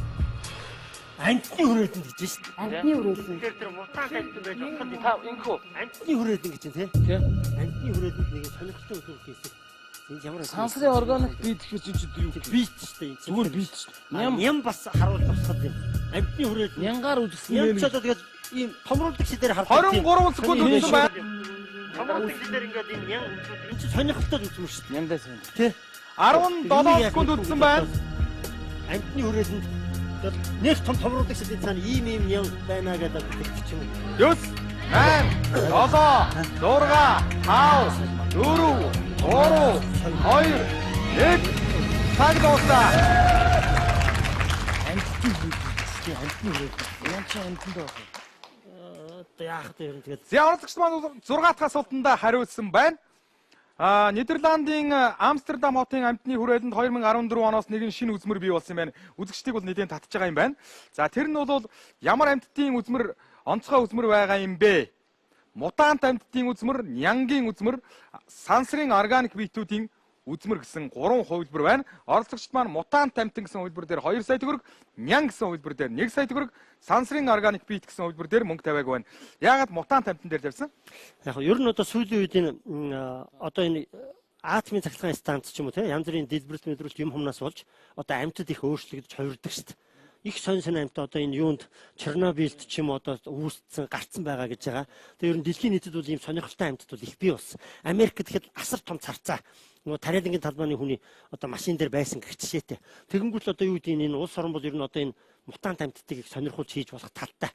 Амтны хүрээлэн гэж байна шүү дээ. Амтны үрэлэн. Тэгэхээр тэр мутант амьтан байж болох нь Та инхүү. амтны хүрээлэн гэж байна тий? Тий. Амтны хүрээлэнд нэг сонирхолтой үзмэр хийсэн. Энэ ямар Сансрын органик бит гэж чи юу? бит шүү дээ. Зүгээр бит шүү. Ням бас харуул тусгал юм. Амтны хүрээлэн. Нянгаар үзсэн Ням юм. ч одоо тэгээд ийм томруулдаг шидээр хардаг. 23 секунд үлдсэн байна. Томруулдаг шидээр ингээд ийм ням энэ чинь сонирхолтой үзмэр шүү дээ. Няндаас юм. Тий? 17 секунд үлдсэн байна. Амтны хүрээлэнд нэг том томруулдаг шидээр цаана ийм ням байна гэдэг хэлчих юм. 9 8 7 6 5 4 3 2 1 цаг дуусна. Амтны хүрээлэн. Ян чи амтнд байх. Одоо яах вэ юм тэгээд За оролцогч маань 6 дахь асуултанд хариулсан байна. Нидерландын Амстердам хотын амтны хүрээлэнд 2014 оноос нэгэн шинэ үзмэр бий болсон юм байна. Үзэгчдийг бол нэгэн татж байгаа юм байна. За тэр нь бол ямар амьтдын үзмэр, онцгой үзмэр байгаа юм бэ? Мутант амьтдын үзмэр, нянгийн үзмэр, сансрын органик битүүдийн үзмэр гэсэн 3 хувилбар байна. Оролцогчд маань мутант амьтан гэсэн хувилбар дээр 2 сая төгрөг, нян гэсэн хувилбар дээр 1 сая төгрөг, сансрын органик бит гэсэн хувилбар дээр мөнгө тавиаг байна. Яагаад мутант амьтан дээр тавьсан? яг нь ер нь одоо сүүлийн үед энэ одоо энэ атомын цахилгаан станц ч юм уу те янз бүрийн дэлбэрэлт мэдрэлт юм хумнаас болж одоо амьтад их өөрчлөгдөж хувирдаг шүү дээ. Их сонь сонь амьтад одоо энэ юунд Чернобыльд ч юм одоо үүссэн гарцсан байгаа гэж байгаа. Тэгээ ер нь дэлхийн нийтэд бол ийм сонирхолтой амьтад бол их бий болсон. Америкт тэгэхэд асар том царцаа нөгөө тариалангийн талбайны хүний одоо машин дээр байсан гэх жишээтэй. Тэгэнгүүт л одоо юу гэдэг энэ улс орн бол ер нь одоо энэ мутант амьтдыг их сонирхуулж хийж болох талтай.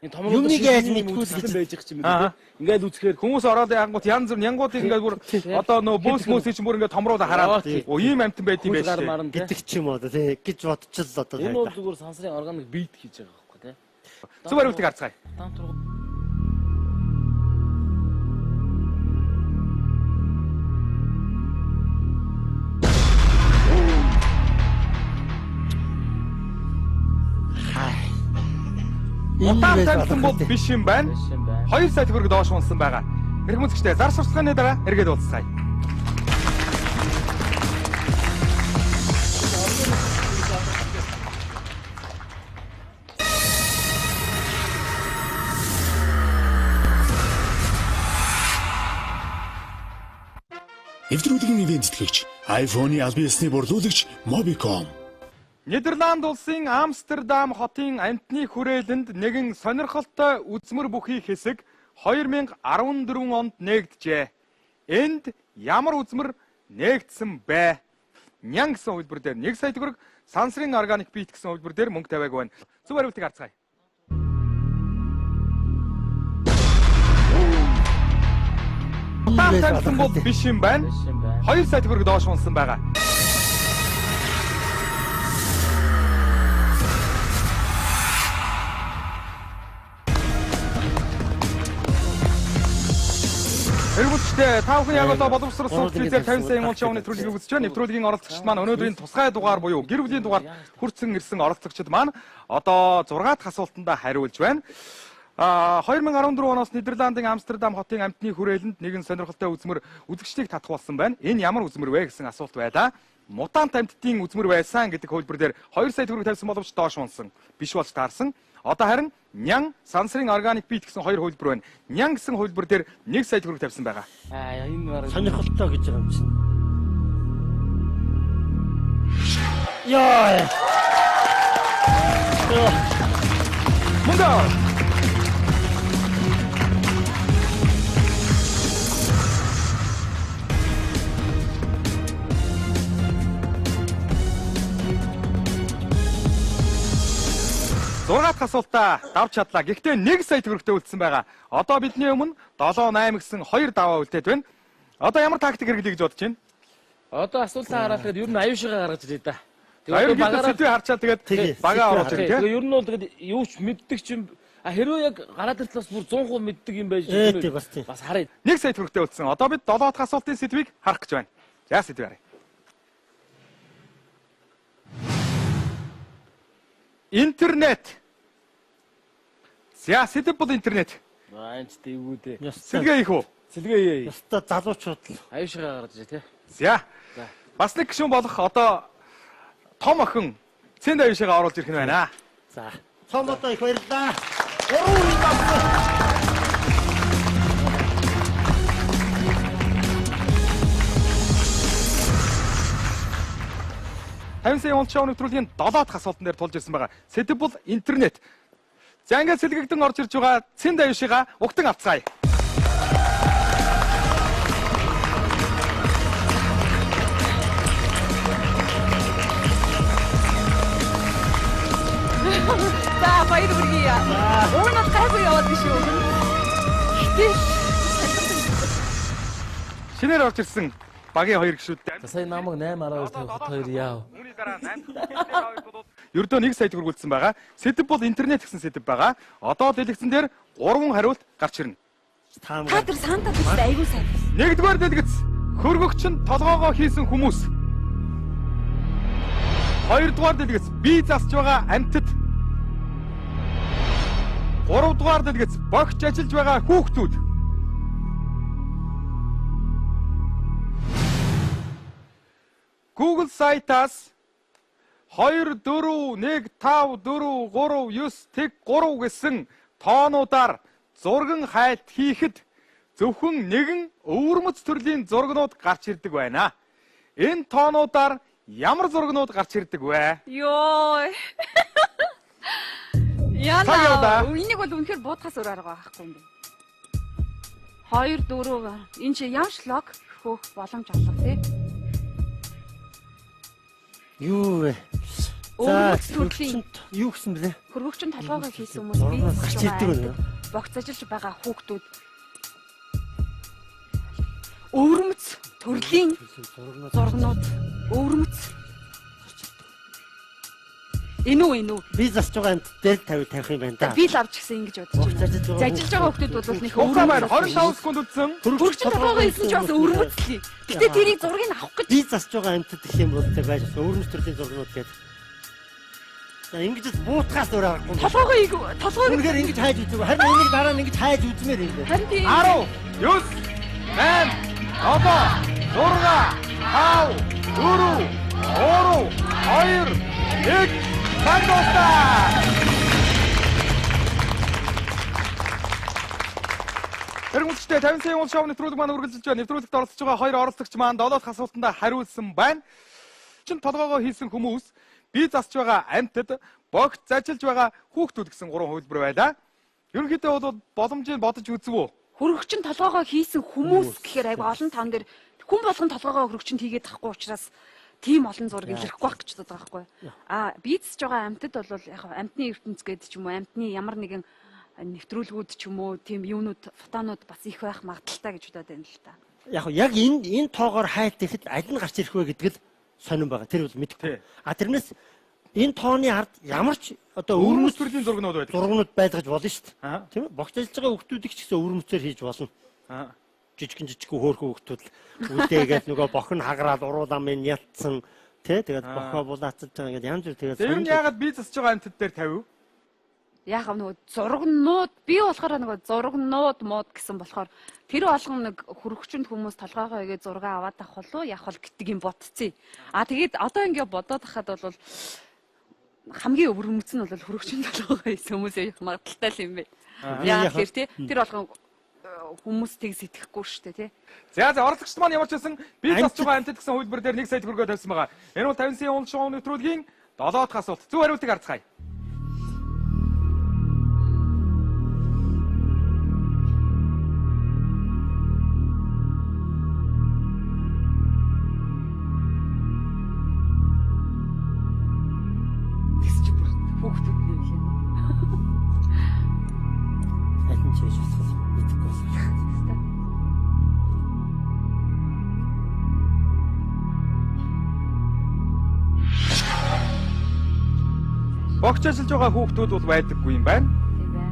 Энэ томруулдаг яаж мэдхүүл мэдхүүл байж байгаа юм байна. Ингээд үзэхээр Хүмүүс ороод янгууд янз бүр нянгуудыг ингээд бүр одоо нөө бөөс мөөсийг ч бүр ингээд томруулаад хараад оо ийм амьтан байдсан байж гар тээ. маран гэдэг ч юм уу тий гэж бодчихл одоо Энэ бол зүгээр сансрын органик бит хийж байгаа байхгүй тий. Зөв хариултыг харцгаая. Там тургууд Мутант амьтан бол биш юм байна. биш юм байна. 2 сая төгрөг доош унсан байгаа. Хэрхэн үзэгчтэй зар сурталчилгааны дараа эргээд уулзцгаая. Нэвтрүүлгийн ивент тэтгэгч iPhone-ы албан ёсны борлуулагч Mobicom. Нидерланд улсын Амстердам хотын амтны хүрээлэнд нэгэн сонирхолтой үзмэр бүхий хэсэг 2014 онд нээгджээ. Энд ямар үзмэр нээгдсэн бэ? Нян гэсэн хувилбар дээр 1 сая төгрөг, сансрын органик бит гэсэн хувилбар дээр мөнгө тавиаг байна. Зөв хариултыг харцгаая. Таамтайсан бол биш юм байна. 2 сая төгрөг доош унсан байгаа. Эргүүлжтэй та бүхэн яг одоо боловсролсон телевизээр 50 сая мөн шоуны нэвтрүүлгийг үзэж байна. Нэвтрүүлгийн оролцогчид маань өнөөдрийн тусгай дугаар буюу гэр бүлийн дугаар хүрсэн ирсэн оролцогчид маань одоо 6 дахь асуултанд хариулж байна. 2014 оноос Нидерландын Амстердам хотын амтны хүрээлэнд нэгэн сонирхолтой үзмэр үзэгчдийг татгуулсан байна. Энэ ямар үзмэр вэ гэсэн асуулт байлаа. Мутант амьтдын үзмэр байсан гэдэг хувилбар дээр 2 сая төгрөг тавьсан боловч доош унсан. Биш болж таарсан. Одоо харин нян сансрын органик бит гэсэн хоёр хувилбар байна. Нян гэсэн хувилбар дээр 1 сая төгрөг тавьсан байгаа. Энэ баг сонирхолтой гэж байгаа юм чинь. Яа. Мөнгө. Зургаат асуултаа давж чадлаа. Гэхдээ 1 сая төгрөгтэй үлдсэн байгаа. Одоо бидний өмнө 7-8 гэсэн 2 даваа үлдээд байна. Одоо ямар тактик хэрэглэе гэж бодож байна? одоо асуултаа хараад ер нь аюушигаа гаргаж ирээ да. Аюул гэдэг сэдвээ харчаад тэгээд бага оруулж ирээ. Тэгээ ер нь бол тэгээд юу ч мэддэг ч юм хэрвээ яг гараад иртэл бас бүр 100% мэддэг юм байж бас харъя. 1 сая төгрөгтэй үлдсэн. Одоо бид 7 дахь асуултын сэдвийг харах гэж байна. За сэдвээ харъя. Интернет. За сэдв бол интернет. Энд дэвгүү дээ. Сэлгээ их үү? Сэлгээ яа. Яста залуучууд л Аюушигаа гаргаж ирээ тий. За. Бас нэг гишүүн болох одоо том охин цэнд аюушигаа оруулж ирэх нь байна. за. Цомото их баярлаа. Өрөө тавсан. Тавьсан юм шоу нэвтрүүлгийн 7 дахь асуултан дээр тулж ирсэн байгаа. Сэдв бол интернет. За ингээд сэлгэгдэн орж ирж байгаа цэнд аюушигаа угтан авцгаая. За баяр хүргэе. Уг нь гайгүй яваад биш үү? Гэтэ Шинээр орж ирсэн багийн хоёр гишүүдтэй. Сая намайг 812 тавихад 2 яав. Үүний дараа 8 ердөө 1 сая төгрөг үлдсэн байгаа. Сэдв бол интернет гэсэн сэдв байгаа. Одоо дэлгэцэн дээр 3 хариулт гарч ирнэ. та нар сантад биш аюул сайн. Нэгдүгээр дэлгэц хөргөгч нь толгоогоо хийсэн хүмүүс. Хоёрдугаар дэлгэц бие засж байгаа амьтад. Гуравдугаар дэлгэц богч ажиллаж байгаа хүүхдүүд. Google сайтаас 2 4 1 5 4 3 9 тэг 3 гэсэн тоонуудаар зурган хайлт хийхэд зөвхөн нэгэн өвөрмөц төрлийн зургнууд гарч ирдэг байна. Энэ тоонуудаар ямар зургнууд гарч ирдэг вэ? Йоо. Яна. Энийг бол үнэхээр буудахаас өөр арга байхгүй юм байна. 2 4 энэ чи ямшлог хөөх боломж алга тий. Юу вэ? Өвөрмөц төрлийн юу гэсэн блэ? хөргөгчн толгоогоо хийсэн хүмүүс бие гарч ирдэг байна. богцожилж байгаа хүүхдүүд. Өвөрмөц төрлийн зургнууд өвөрмөц. Энэ үү? Би засж байгаа энэ дээр тавих юм байна да. Би л авч гисэн ингэж бодож байна. Зажилж байгаа хүүхдүүд бол нэг Хугацаа байна. 25 секунд үдсэн. хөргөгчн толгоогоо хийсэн ч бас өвөрмөц л. Гэтэ тэрийг зургийг авах гэж Би засж байгаа амьтад гэх юм бол тэг байж өвөрмөц төрлийн зургнууд гэдэг. За ингэж буутахаас өөр аргагүй. толгоог Үнэхээр ингэж хайж үзв. Харин энийг дараа нь ингэж хайж үзмээр юм байна. харин би 10 9 8 7 6 5 4 3 2 1 Сандоста. Тэргүүлжтэй 50 сая уул шоу нэвтрүүлэг маань үргэлжилж байна. Нэвтрүүлэгт оролцож байгаа хоёр оролцогч маань 7 дахь асуултанд хариулсан байна. Чин толгоогоо хийсэн хүмүүс бие засч байгаа амьтад, богт зажилж байгаа хүүхдүүд гэсэн 3 хувилбар байлаа. Ерөнхийдөө бол боломжийг бодож үзв үү? Хөрөгчин толгоогоо хийсэн хүмүүс гэхээр айгүй олон таан дээр хүн болгон толгоогоо хөрөгчөнд хийгээд тахгүй учраас тийм олон зураг илэрхгүй байх гэж боддог байхгүй. Бийцж байгаа амьтад бол яг амьтны ертөнц гэдэг ч юм уу, амьтны ямар нэгэн нэвтрүүлгүүд ч юм уу, тийм юунууд, фотонууд бас их байх магадaltaй гэж бодоод байна л та. Яг энэ тоогоор хайлт ихэд аль нь гарч ирэх вэ гэдэг л сонирн байгаа. Тэр бол мэдэхгүй. Тэрнээс энэ тооны ард ямар ч одоо өвөрмөц төрлийн зургнууд байдаг. Зургнууд байлгаж болно шүү дээ. Тийм ээ. Богц ажиллаж байгаа хүүхдүүдийг ч гэсэн өвөрмөцөөр хийж болно. Жижигэн хөөрхөн хүүхдүүд үлдээгээд нөгөө бохин хагараад урууламын ялцсан тий тэгээд бохоо булаацсан тэгээд янз бүр тэгээд ер нь ягаад бие засж байгаа амьтад дээр тавив? Яг нөгөө зургнууд би болохоор нөгөө зургнууд мод гэсэн болохоор тэр болгон нэг хөрөгчөнд хүмүүс толгоогоо игээ зураг аваад авах болов явах бол гэдэг юм ботцъя. Тэгээд одоо ингэ бодоод хахад бол хамгийн өвөрмөц нь бол хөрөгчөнд толгоогоо хийсэн хүмүүс явах магадaltaй юм бэ. Яг тэр тий тэр болгон хүмүүс тийг сэтгэхгүй шүү дээ тий. За оролцогчд маань ямар ч байсан бие засж байгаа амьтад гэсэн хувилбар дээр 1 сая төгрөгөө тавьсан байгаа. Энэ бол 50 сая уул шоу нэвтрүүлгийн 7 дахь асуулт. Зөв хариултыг харцгаая. Богч ажиллаж байгаа хүүхдүүд бол байдаггүй юм байна. Тийм байна.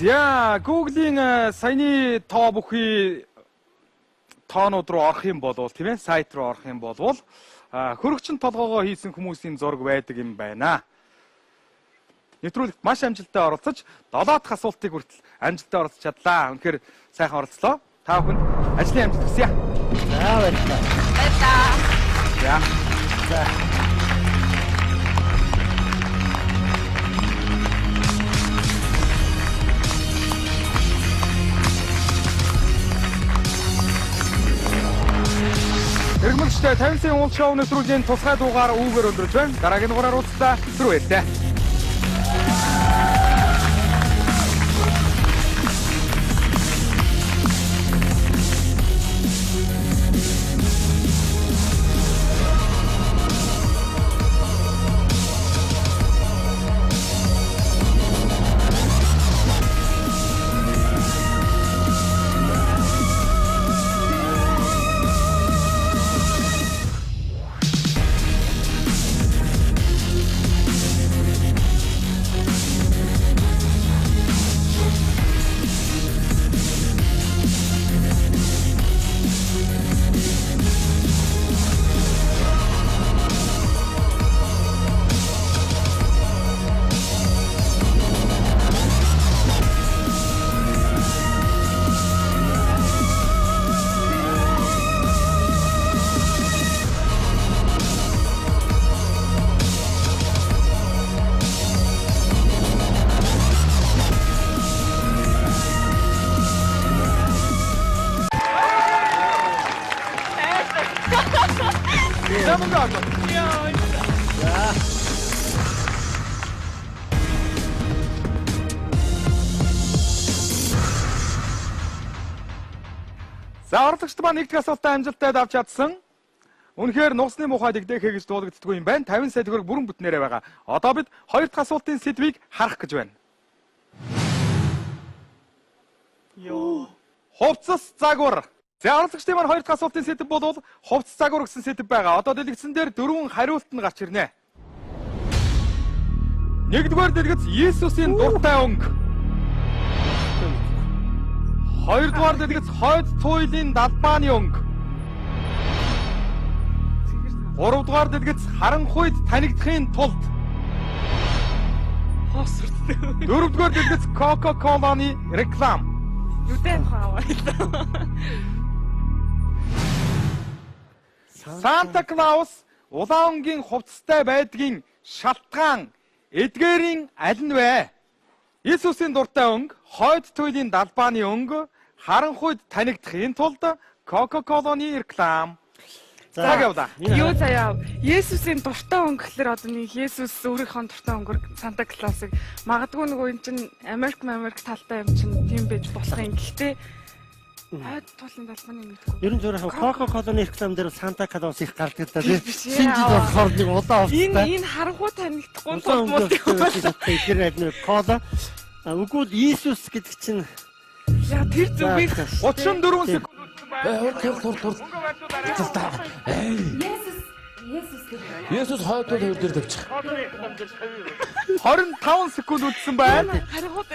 За Google-ийн саяны тоо бүхий тоонууд руу орох юм бол тийм ээ сайт руу орох юм бол хөрөгчин толгоогоо хийсэн хүмүүсийн зураг байдаг юм байна. Нэвтрүүлэгт маш амжилттай оролцож 7 дахь асуултыг хүртэл амжилттай оролцож чадлаа. Үнэхээр сайхан оролцлоо. Та бүхэнд ажлын амжилт хүсье. За баярлалаа. Баярлалаа. За. Эргэмэгчтэй 50 сая уул шоу нэвтрүүлгийн тусгай дугаар үүгээр өндөрлж байна. Дараагийн дугаараар уулзлаа. Зүрх баярлалаа. За оролцогчд маань нэг дахь асуултаа амжилттай давж чадсан. Үнэхээр нугасны мухай дэгдэхэ гэж дуулагддаггүй юм байна. 50 сая төгрөг бүрэн бүтнээрээ байгаа. Одоо бид 2 дахь асуултын сэдвийг харах гэж байна. Хувцас загвар. За оролцогчдын маань 2 дахь асуултын сэдв бол хувцас загвар гэсэн сэдв байгаа. Одоо дэлгэцэн дээр 4 хариулт нь гарч ирнэ. 1-р дэлгэц Есүсийн дуртай өнгө. 2-р дэлгэц хойд туйлын далбааны өнгө. 3-р дэлгэц харанхуйд танигдахын тулд. 4-р дэлгэц Coca-Cola-ны реклам. Юдэн хаваа. Санта Клаус улаан өнгийн хувцастай байдгийн шалтгаан эдгээрийн аль нь вэ? Иесусийн дуртай өнгө, хойд туйлын далбааны өнгө, харанхуйд танигдахын тулд Coca-Cola-ны реклам. За явлаа. Юу заяа. Есүсийн дуртай өнгө гэхэлэр одоо нэг Есүс өөрийнхөө дуртай өнгөөр Санта Клаусыг магадгүй нөгөө эн чин Америк талтай юм чин тийм байж болох юм. Гэхдээ хойд туйлын далбааны мэдгүй. Ер нь зөвхөн Coca-Cola-ны реклам дээр Санта Клаус их гардаг та тийм. Шинжил болохоор нэг удаа хувцастай. Энэ харанхуй танигдахгүй тул Тэр нэг кола. Үгүй Иесус гэдэг чинь яа тэр зүгийг 34 секунд. Есүс хойд туйл хоёр дээр тавьчих. 25 секунд үдсэн байна.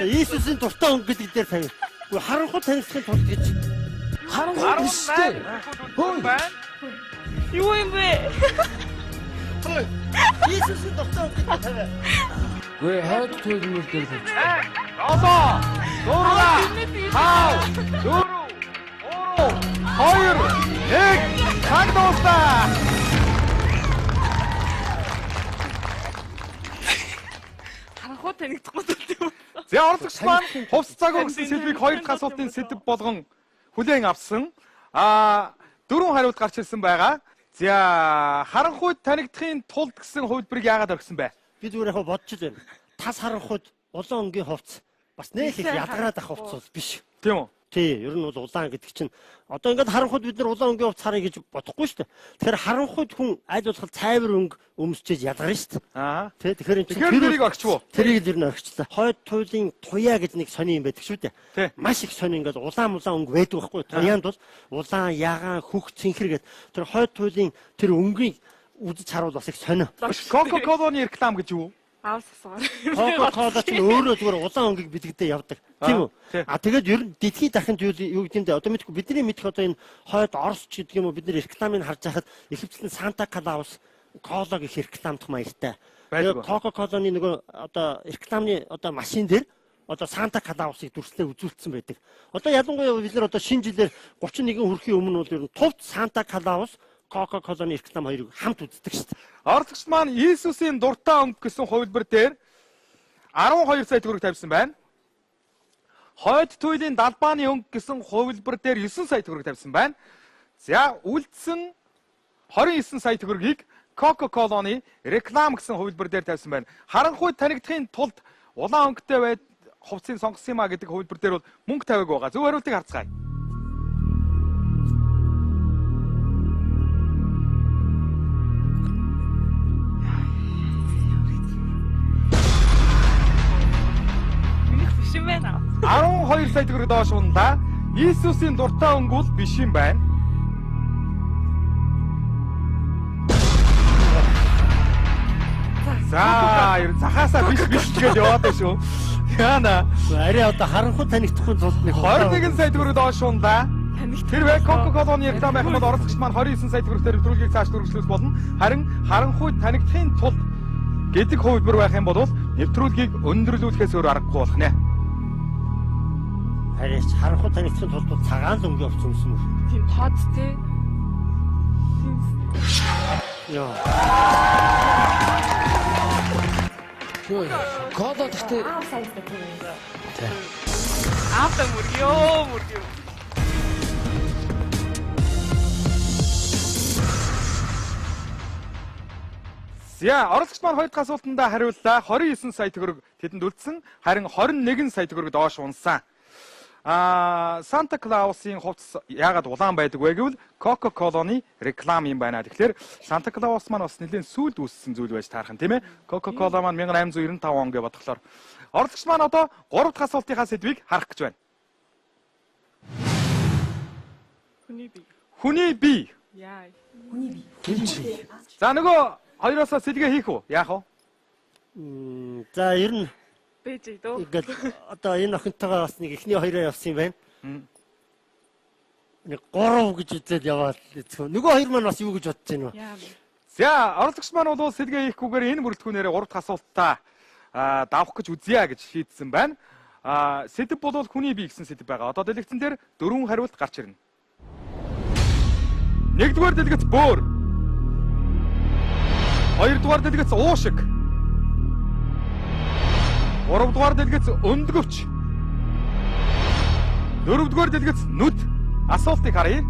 Иесусийн дуртай өнгө гэдэг дээр тавь. Үгүй харанхуй танигдахын тулд гэж. Харанхуй биш дээ. юу юм бэ? Иесусийн дуртай өнгө гэдэг тавь. Гүй хойд туйл мөр дээр тавьчих. Одоо 4 5 4 3 2 1 хандуулаа. Харанхуй танигдахгүй тул. За орлогч маань хувц цаг өгсөн сэдвийг хоёр дахь асуултын сэдв болгон хүлээн авсан. 4 хариулт гарч ирсэн байгаа. За харанхуйд танигдахын тулд гэсэн хувилбарыг яагаад орхисон бэ? Би зүгээр яг бодож байна. Тас харанхуйд улаан өнгийн хувцас бас нэх их ядгараад ах хувцас биш. Тийм үү? Тий, ер нь бол улаан гэдэг чинь одоо ингээд харанхуйд бид нар улаан өнгийн хувцас харъя гэж бодохгүй шүү дээ. Тэгэхээр харанхуйд хүн аль болох цайвар өнгө өмсчээж ядгарна шүү дээ. Аа. Тий, тэгэхээр энэ тэрийг орхичвоо. Тэрийг л ер нь орхичлаа. Хойд туйлын туяа гэж нэг сони юм байдаг шүү дээ. Тий. Маш их сони ингээд улаан өнгө байдаг байхгүй. Туяанд бол улаан, ягаан, хөх, цэнхэр гэдэг тэр хойд туйлын тэр өнгийг үзэж харуул бас их сонио. Coca-Cola-ны реклам гэж юу? Аавс асуугаар. Coca-Cola ч өөрөө зүгээр улаан өнгийг бэлгэдэ явдаг. Тийм үү? Тэгээд ер нь дэлхийн дахинд юу гэдэг нь одоо мэдгүй бидний мэдэх одоо энэ хойд Орос ч гэдэг юм уу бид нэр рекламыг харж байхад ихэвчлэн Санта Клаус кола гэх рекламдах маягтай. Тэгээд Coca-Cola-ны нөгөө одоо рекламны одоо машин дээр одоо Санта Клаусыг дүрслээ үзүүлсэн байдаг. Одоо ялангуяа бид нар одоо шинэ жилээр 31 хүрэхийн өмнө бол ер нь тувд Санта Клаус Coca-Cola-ны реклам хоёрыг хамт үздэг шүү дээ. Орлогч маань Иесусийн дуртай өнгө гэсэн хувилбар дээр 12 сая төгрөг тавьсан байна. Хойд туйлын далбааны өнгө гэсэн хувилбар дээр 9 сая төгрөг тавьсан байна. За үлдсэн 29 сая төгрөгийг Coca-Cola-ны реклам гэсэн хувилбар дээр тавьсан байна. Харанхуйд танигдахын тулд улаан өнгөтэй байд хувцсыг сонгосон юм а гэдэг хувилбар дээр бол мөнгө тавиаг байгаа. Зөв хариултыг харцгаая. Биш юм байна. 12 сая төгрөг доош унлаа. Иесусийн дуртай өнгө бол биш юм байна. За, ер нь захаасаа биш тэгээд яваад байна шүү. Яна. Арай одоо харанхуй танигдахгүй тулд нэг 21 сая төгрөг доош унлаа. Тэр вэ Coca-Cola-ны реклам байх юм бол орлогч маань 29 сая төгрөгөөр нэвтрүүлгийг цааш дөрвөлжлүүлж болно. Харин харанхуйд танигдахын тулд гэдэг хувилбар байх юм бол нэвтрүүлгийг өндөрлүүлэхээс өөр аргагүй болох нэ. Харин харанхуй танигдахын тулд цагаан л өнгө овцсон юм. Тийм тод тий. Яа. Кола гэхдээ Аавта мөргөө. За, орлогч маань хоёр дахь асуултандаа хариуллаа. 29 сая төгрөг тэдэнд үлдсэн. Харин 21 сая төгрөг доош унсан. Санта Клаусын хувцас яагаад улаан байдаг вэ гэвэл Coca-Cola-ны реклам юм байна. Тэгэхээр Санта Клаус маань бас нэлээд сүүлд үүссэн зүйл байж таархан тийм ээ. Coca-Cola маань 1895 он гэж бодглохлоор орлогч маань одоо 3 дахь асуултынхаа сэдвийг харах гэж байна. Хүний бие. Яа. За нөгөө хоёроосоо сэлгээ хийх үү? Яах вэ? За ер нь Бэж дөө. ингээд одоо энэ охинтойгоо бас нэг эхний хоёроо явсан юм байна. Нэг 3 гэж үзээд яваад нөгөө хоёр маань бас юу гэж бодож байна вэ? Яа. За, орлогч маань бол сэлгээ хийхгүйгээр энэ бүрэлдэхүүнээр 3 дахь асуултаа давах гэж үзье гэж шийдсэн байна. Сэдв бол хүний бие гэсэн сэдв байгаа. Одоо дэлгэцэн дээр 4 хариулт гарч ирнэ. Нэгдүгээр дэлгэц бөөр. Хоёрдугаар дэлгэц уушиг. Гуравдугаар дэлгэц өндгөвч. Дөрөвдүгээр дэлгэц нүд. Асуултыг харъя.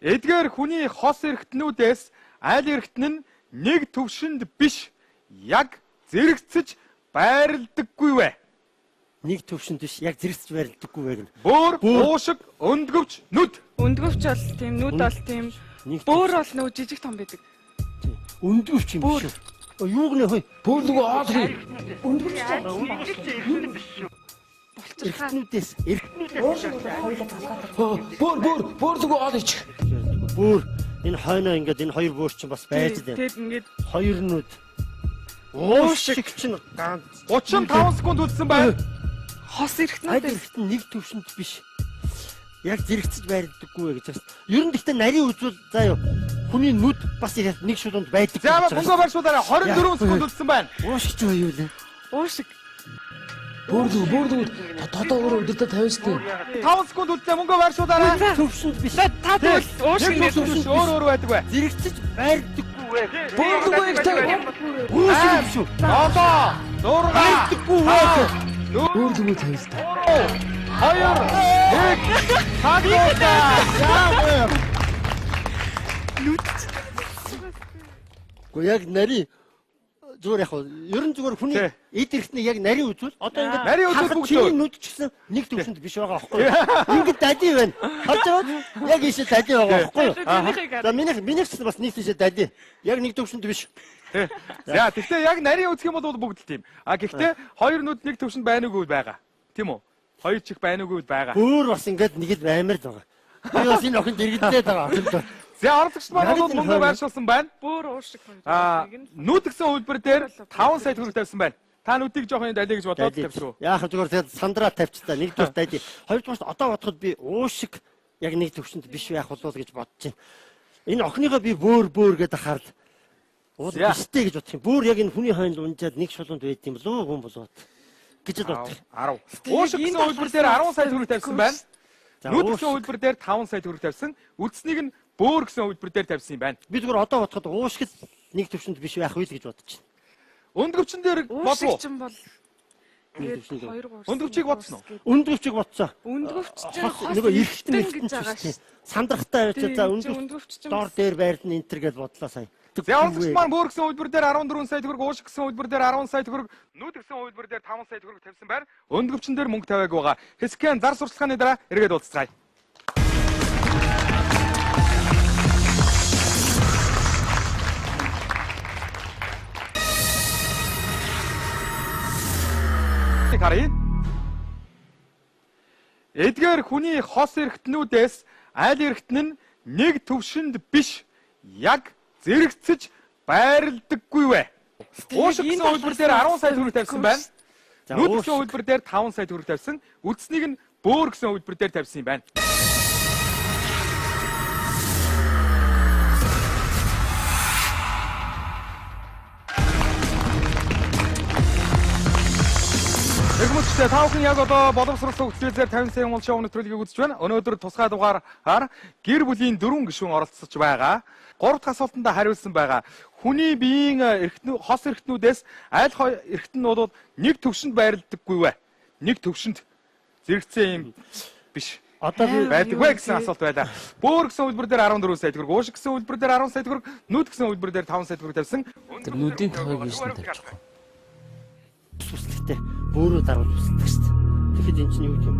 Эдгээр хүний хос эрхтнүүдээс аль эрхтэн нь нэг төвшөнд биш яг зэрэгцэж байрладаггүй вэ? Нэг төвшөнд биш яг зэрэгцэж байрладаггүй вэ гэнэ. Бөөр, уушиг, өндгөвч, нүд. Өндгөвч бол тийм, нүд бол тийм. Бөөр бол нөгөө жижиг том байдаг. Өндгөвч юм биш үү? Юу гэнэ хөөе? Бөөр нөгөө оод хий. Өндгөвч эрхтнүүдээс Бөөр нөгөө оод ичих. Бөөр энэ хойноо ингээд энэ хоёр бөөр чинь бас байж дээ. Тэгэд ингээд Хоёр нүд. Уушиг чинь ганц 35 секунд үлдсэн байна. хос аль эрхтнүүдээс эрхтэн нэг төвшөнд биш. Яг зэрэгцэж байрладаггүй вэ гэж байна. Ер нь гэхдээ нарийн үзүүл заа юу. Хүний нүд бас яг нэг шулуунд байдаг. За мөнгө барьшуулаарай. 24 секунд үлдсэн байна. Уушигч бай юу лээ. уушиг. Бөөр тодоо өдөртөө 50 штеп. 5 секунд үлдсэн мөнгө барьшуулаарай. Төвшөнд биш. Та тэгвэл уушиг Нэг төвшөнд өөр байдаг вэ? Зэрэгцэж байрладаггүй вэ. Бөөр нөгөө ихтэй. Уушиг биш үү? Одоо 6 Байрладаггүй вэ. Бөөр нөгөө 50 штеп. 2 1 Гэхдээ яг нарийн зүгээр яг ерөн зүгээр хүний эд эрхтний яг нарийн үзүүл одоо ингээд нарийн үзүүл бүгд өөр. нүд ч гэсэн нэг төвшөнд биш байгаа аахгүй юу? Ингээд дади байна. Харж байгаа яг ийшээ дади байгаа аахгүй юу? За миний ч бас нэг тийшээ дади. Яг нэг төвшөнд биш. За тэгтээ яг нарийн үзэх юм бол бүгд л тийм. Гэхдээ хоёр нүд нэг төвшөнд байна уугүй байгаа. Тийм үү? Хоёр чих байна уугүй байгаа. Өөр бас ингээд нэг л аймаар л байгаа. Би бас энэ охин дэргэлдээд байгаа. За оролцогчд маань бол мөнгө байршуулсан байна. Бөөр уушиг. Нүд гэсэн хувилбар дээр 5 сая төгрөг тавьсан байна. Та нүдийг жоохон далий гэж бодоод тавьсан уу? Яах зүгээр тэгээд сандраа тавьчихлаа. Нэгдүгээр дади. Хоёрдугаар одоо бодоход би уушиг яг нэг төвшөнд биш байх болов гэж бодож байна. Энэ охиныгоо би бөөр гэдээ хараад уул биштэй гэж бодох юм. Бөөр яг энэ хүний хойнд унжаад нэг шулуунд байд юм болов хүн болоод гэж л бодох. 10. Уушиг гэсэн хувилбар дээр 10 сая төгрөг тавьсан байна. Нүд гэсэн хувилбар дээр 5 сая төгрөг тавьсан. Үлдснийг нь бөөр гэсэн хувилбар дээр тавьсан юм байна. Би зүгээр одоо бодоход уушиг нэг төвшөнд биш байх үйл гэж бодож байна. Өндгөвчн дээр бодлоо. Уушиг чинь бол Өндгөвчийг бодсон уу? Өндгөвчийг бодсоо. Өндгөвч чинь нөгөө эрхтэн гэж байгаа шүү. Сандрахтай байж за өндгөвч чинь доор дээр байрны энтер гэж бодлоо сая. За оролцогч маань бөөр гэсэн хувилбар дээр 14 сая төгрөг, уушиг гэсэн хувилбар дээр 10 сая төгрөг, нүд гэсэн хувилбар дээр 5 сая төгрөг тавьсан байна. Өндгөвчн дээр мөнгө тавиаг байгаа. Хэсгэн зар сурталчилгааны дараа эргээд уулзцгаая. Харъя. Эдгээр хүний хос эрхтнүүдээс аль эрхтэн нь нэг төвшөнд биш яг зэрэгцэж байрладаггүй вэ? Уушиг гэсэн хувилбар дээр 10 сая төгрөг тавьсан байна. Нүд гэсэн хувилбар дээр 5 сая төгрөг тавьсан. Үлдснийг нь бөөр гэсэн хувилбар дээр тавьсан юм байна. Тэгмэдчтэй та бүхэн яг одоо боловсролтой хөтөлбөрөөр 50 сая мөн шоу нэвтрүүлгийг үзэж байна. Өнөөдөр тусгай дугаараар гэр бүлийн 4 гишүүн оролцож байгаа. 3 дахь асуултанд хариулсан байгаа. Хүний биеийн хос эрхтнүүдээс аль эрхтэн нь нэг төвшөнд байрладаггүй вэ? Нэг төвшөнд зэрэгцээ юм биш. Одоо би байдаг вэ гэсэн асуулт байлаа. Бөөр гэсэн хэлбэр дээр 14 сая төгрөг, уушиг гэсэн хэлбэр дээр 10 сая төгрөг, нүд гэсэн хэлбэр дээр 5 сая төгрөг тавьсан. Тэр нүдийн тавыг биш нь тавьчих. сүслэгтэй бөөрөө даруул үсэлдэг шүү дээ. Тэгэхэд эн чинь юу юм?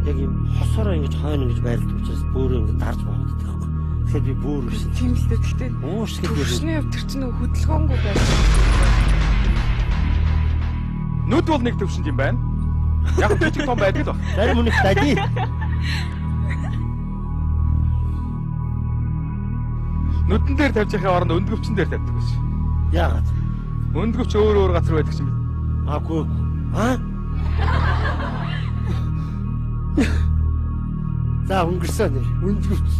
Яг юм хосороо ингэж хойно ингэж байрлдаг учраас бөөрөө ингэ дарж богддог байхгүй. Тэгэхээр би бөөр биш. Тийм л дээ. Гэхдээ уушиг төвшний хувь тэр чинь хөдөлгөөнгүй байж. Нүд бол нэг төвшөнд юм байна. Яг төчг том байдаг л ба. Зарим хүнийх дади. Нүдэн дээр тавьж яхаа оронд өндгөвчн дээр тавьдаг биш. Яагаад? Өндгөвч өөр газар байдаг юм. Аагүй. Аа? За өнгөрсөн нэр. Өндгөвч.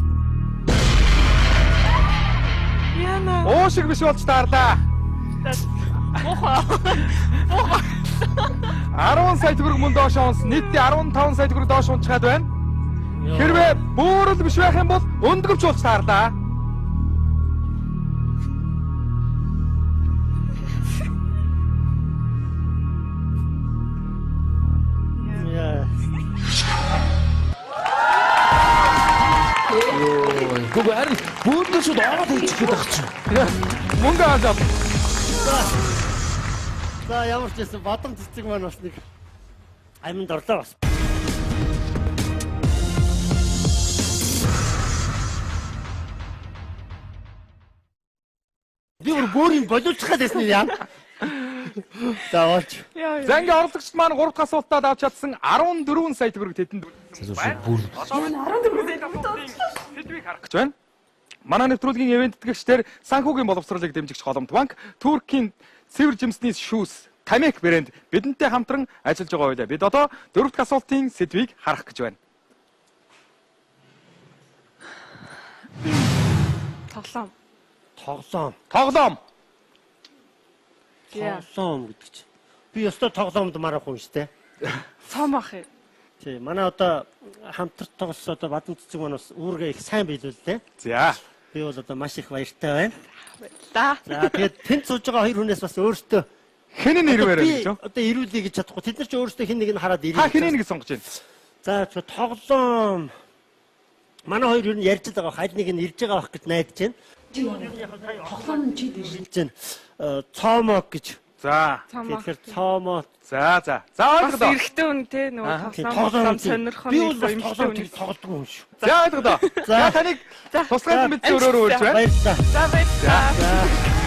Яна. Уушиг биш болж таарлаа. Мохоо. 10 сая төгрөг мөн доош унс нийтдээ 15 сая төгрөг доош унчаад байна. Хэрвээ буурал биш байх юм бол өндгөвч болж таарлаа. Яа. Гүг харин бөөднөөс ороод хийчих гээд байх чинь. Мөнгө аваад. За ямар ч байсан бадам цэцэг маань бас нэг айманд орлоо бас. Би өөрийн боловсрох гэсэн яа. За олж. За ингээ оролцогчд маань 3 дахь асуултад авч чадсан 14 сая төгрөг тэдэнд байна. Бүр 14 сая сэдвийг харах гэж байна. Манай нэвтрүүлгийн ивент тэтгэгчдэр санхүүгийн боловсролыг дэмжигч Голомт банк, Туркийн цэвэр жимсний шүүс Тамек брэнд бидэнтэй хамтран ажиллаж байгаа байлаа. Бид одоо 4 дахь асуултын сэдвийг харах гэж байна. Тоглоом. Тоглоом. Тоглоом гэдэг чинь. Би өстой тоглоомд марах хүн шүү дээ. Цом ах юм. Тий, манай одоо хамтарч тоглосон одоо бадам цэцэг маань бас үүргээ их сайн биелүүллээ. За. Би бол одоо маш их баяртай байна. Да. За тэгээд тэнд сууж байгаа хоёр хүнээс бас өөртөө Хэнийн нэрвэрэ гэж юу? Одоо ирүүлэе гэж чадахгүй. Тэд нар ч өөрсдөө хин нэг нь хараад ирээ. Та хэнийн нэг сонгож байна. За тоглоом. Манай хоёр юу ярьж байгаа хад нэг нь ирж байгаа байх гэж найдаж байна. Тоглоом чи ирж байна. Цоомог гэж. За. Тэгэхээр цоомоо. За. Бас ойлголоо. эрэгтэй хүн те нөгөө тоглоом сонирхон би бол юм тоглоом шүү. тоглодог юм шүү. За ойлголоо. За таныг тусгай мэдээ өрөөрөө үрж байна. Баярлалаа. За баярлалаа.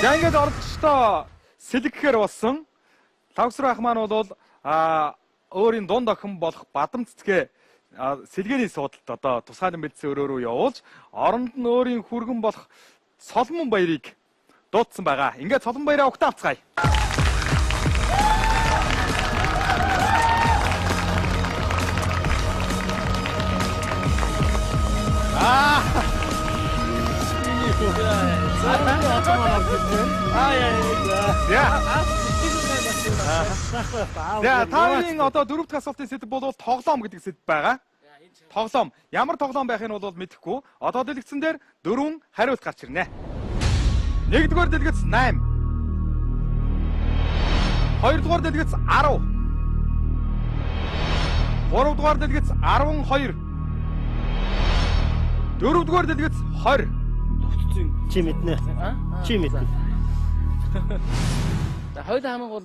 За ингээд оролцогчдоо сэлгэхээр болсон. Тавсар ах маань бол өөрийн дунд охин болох бадам цэцгээ сэлгээний суудалд одоо тусгайлан бэлдсэн өрөөрөө явуулж оронд нь өөрийн хүргэн болох Соломон баярыг дуудсан байгаа. Ингээд Соломон баяраа угтаа авцгаая. За тавын одоо 4 дахь асуултын сэдэв бол тоглоом гэдэг сэдэв байгаа. Тоглоом. Ямар тоглоом байхыг нь бол мэдэхгүй. Одоо дэлгэцэн дээр 4 хариулт гарч ирнэ. 1-р дэлгэц 8. 2-р дэлгэц 10. 3-р дэлгэц 12. 4-р дэлгэц 20. Чи мэднэ. Чи мэднэ. За хоёул хамаг бол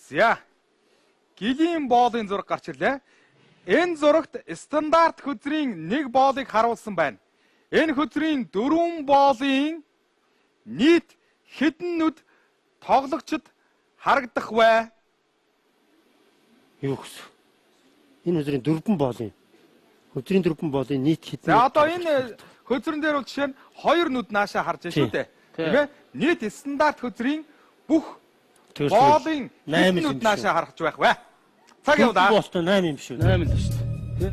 За. Гилийн боолын зураг гарч ирлээ. Энэ зурагт стандарт хөзрийн 1 боолыг харуулсан байна. Энэ хөзрийн 4 боолын нийт хэдэн нүд тоглогчд харагдах вэ? Юу гэсэн? Энэ өдрийн 4 боолын. Өдрийн 4 боолын нийт хэдэн? За одоо энэ хөзрөн дээр бол жишээ нь 2 нүд наашаа харж байна шүү дээ. Тийм ээ? Нийт стандарт хөзрийн бүх боолын хэдэн нүд наашаа харах байх вэ? Цаг яваа. Боолтой 8 юм шүү. 8 л шүү дээ.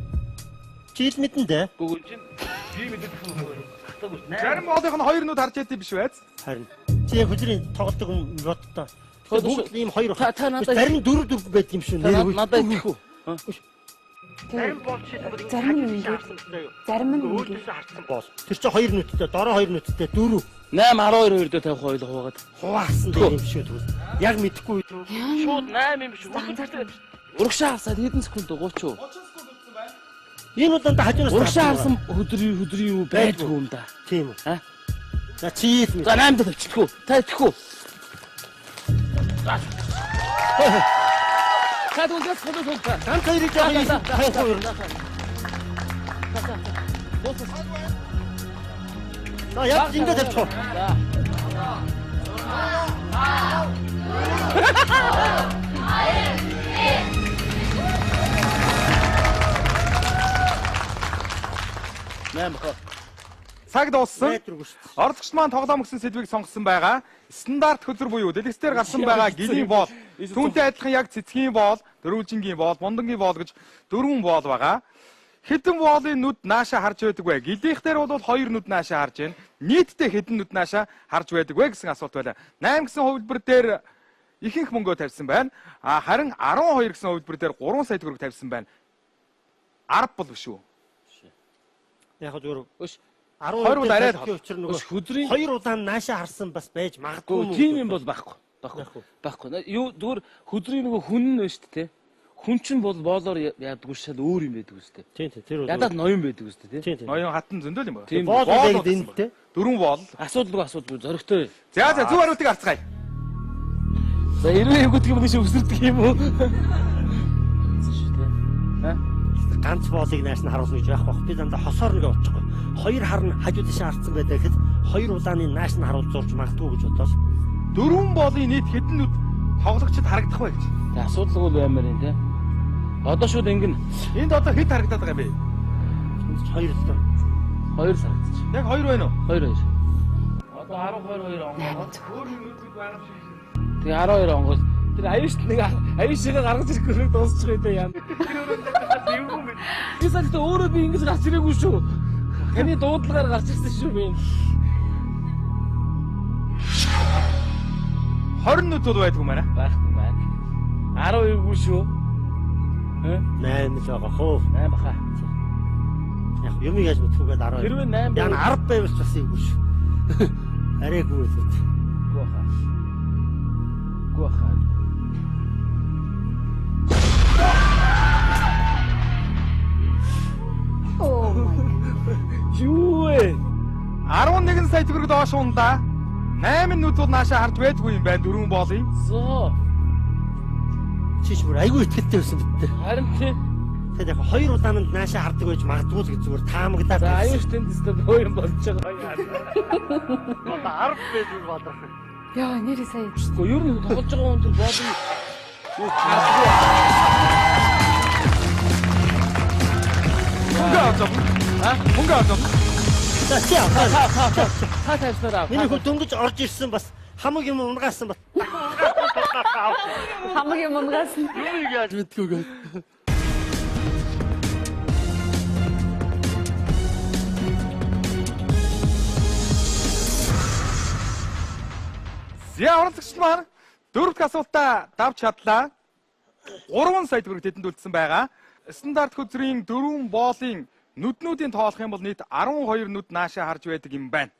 Жил мэдэн дээ. Гүгэн чинь би мэдэх юм. Зарим боолынх нь 2 нүд харж яадаг биш үү? Харин. Чи яг хөзрийн тоглодог юм боддоо. Бүгд ийм 2. Та надад зарим 4 байдаг юм шүү. Надад итгэв. Зарим нь ингээд харсан боол. Тэр чинь 2 нүдтэй, дороо 2 нүдтэй 4. 8 12 дээр тавих ойлго хуугаад. Хуваасан дээр юм шүү тэгвэл. Яг мэдэхгүй. Шууд 8 юм шүү. Урагшаа авсаад хэдэн секунд 30 уу? 30 секунд өгсөн байна. Энэ удаа хажуунаас Урагшаа авсан хөдрийн юу байдгүй юм да. Тийм үү? Аа? За чи ийм. За 8 дээр тавьчихгүй. Та итгэхгүй. Та дүнээс хөлөө та. Ганц хоёрыг яах юм? Хоёр. За яг ингэ тавьчих. Цаг дууссан. Найдваргүй шүү дээ. Оролцогчид маань тоглоом гэсэн сэдвийг сонгосон байгаа. Стандарт хөзөр буюу дэлгэцээр гарсан байгаа гилийн боол. Түүнтэй адилхан яг цэцгийн боол, дөрвөлжингийн боол, мундангийн боол гэж 4 боол байгаа. Хэдэн боолын нүд нааша харж байдаг вэ? Гилийнхтэр бол 2 нүд нааша харж байна. Нийтдээ хэдэн нүд нааша харж байдаг вэ гэсэн асуулт байлаа. 8 гэсэн хувилбар дээр ихэнх мөнгөө тавьсан байна. Харин 12 гэсэн хувилбар дээр 3 сая төгрөг тавьсан байна. 10 бол биш үү? Яг зүгээр Өш 12 арай учир нөгөө хөдрийн 2 удаа нааша харсан бас байж магадгүй. тийм юм бол байхгүй. Байхгүй. Юу зүгээр хөдрийн нөгөө хүн нь шүү дээ. Хүн чинь бол боолоор яадгүй шал өөр юм байдаг үстэй. Тийм тэр Ядаад ноён байдаг үстэй тий. Ноён хатан зөндөл юм байна. Тийм боол яг эндтэй. 4 боол. Асуудалгүй зоригтой. За зөв хариултыг арцгаая. За 90 гүтг юм шиг өсөрдөг юм уу? Ганц боолыг нааш нь харуулна гэж байх бах. Би дандаа хосоор нэг бодчихгүй. 2 хар нь хажуу дэше харцсан байдаг гэхэд 2 удааны нааш нь харуул зурж магадгүй гэж бодоод 4 боолын нийт хэдэн нүд тоглогчид харагдах вэ гэж. Асуудалгүй баймаар юм тий. Одоо шууд ингэн Энд одоо хэд харагдаад байгаа юм бэ? 2 л доо. 2 сарч. Яг 2 байна уу? 2. Одоо 12 он. Тэгээ 12 онгоос тэр аюуш нэг аюушигээ гаргаж ирэхгүй нэг дуусчих юм дээ яа. Эсвэл тэ өөрөө би ингэж гарч ирээгүй шүү. Таны дуудлагаар гарч ирсэн шүү би. 20 нүд бол байдгүй маа. Байхгүй маань. 12 шүү. 8 л байгаа хөө. 8 баха. Яг юм яаж мэдхүүгээд 12. Хэрвээ 8 Яг 10 байвал бас ийггүй шүү. Арайгүй л үү. Гуаха. Юу вэ? 11 сая төгрөг доош ундаа 8 нүд бол нааша харж байдгүй юм байна 4 боолын. Зөө. Чич бүр айгүй ихтэй байсан битээ. Харин тий. Тэгээд яг 2 удаанд нааша хардаг байж магадгүй л гэж зүгээр таамагдаад. За аюуш тэнд тест боо юм болж байгаа юм. Одоо 10 байж бодлоо. Яа, нэрээ сая. Гэхдээ ер нь тоглож байгаа хүн тэр боол юу хардгүй. Мөнгө авах. За чи аваа. Та тавьснараа. Миний хөл дөнгөж орж ирсэн бас хамаг юм унгаасан бас. Хамаг юм унгаас нь. Юу яаж мэдгүйгээ. За оролцогчид маань 4 дахь асуултаа давж чадлаа. 3 сая төгрөг тэдэнд үлдсэн байгаа. Стандарт хөзрийн 4 боолын нүднүүдийн тоолох юм бол нийт 12 нүд наашаа харж байдаг юм байна.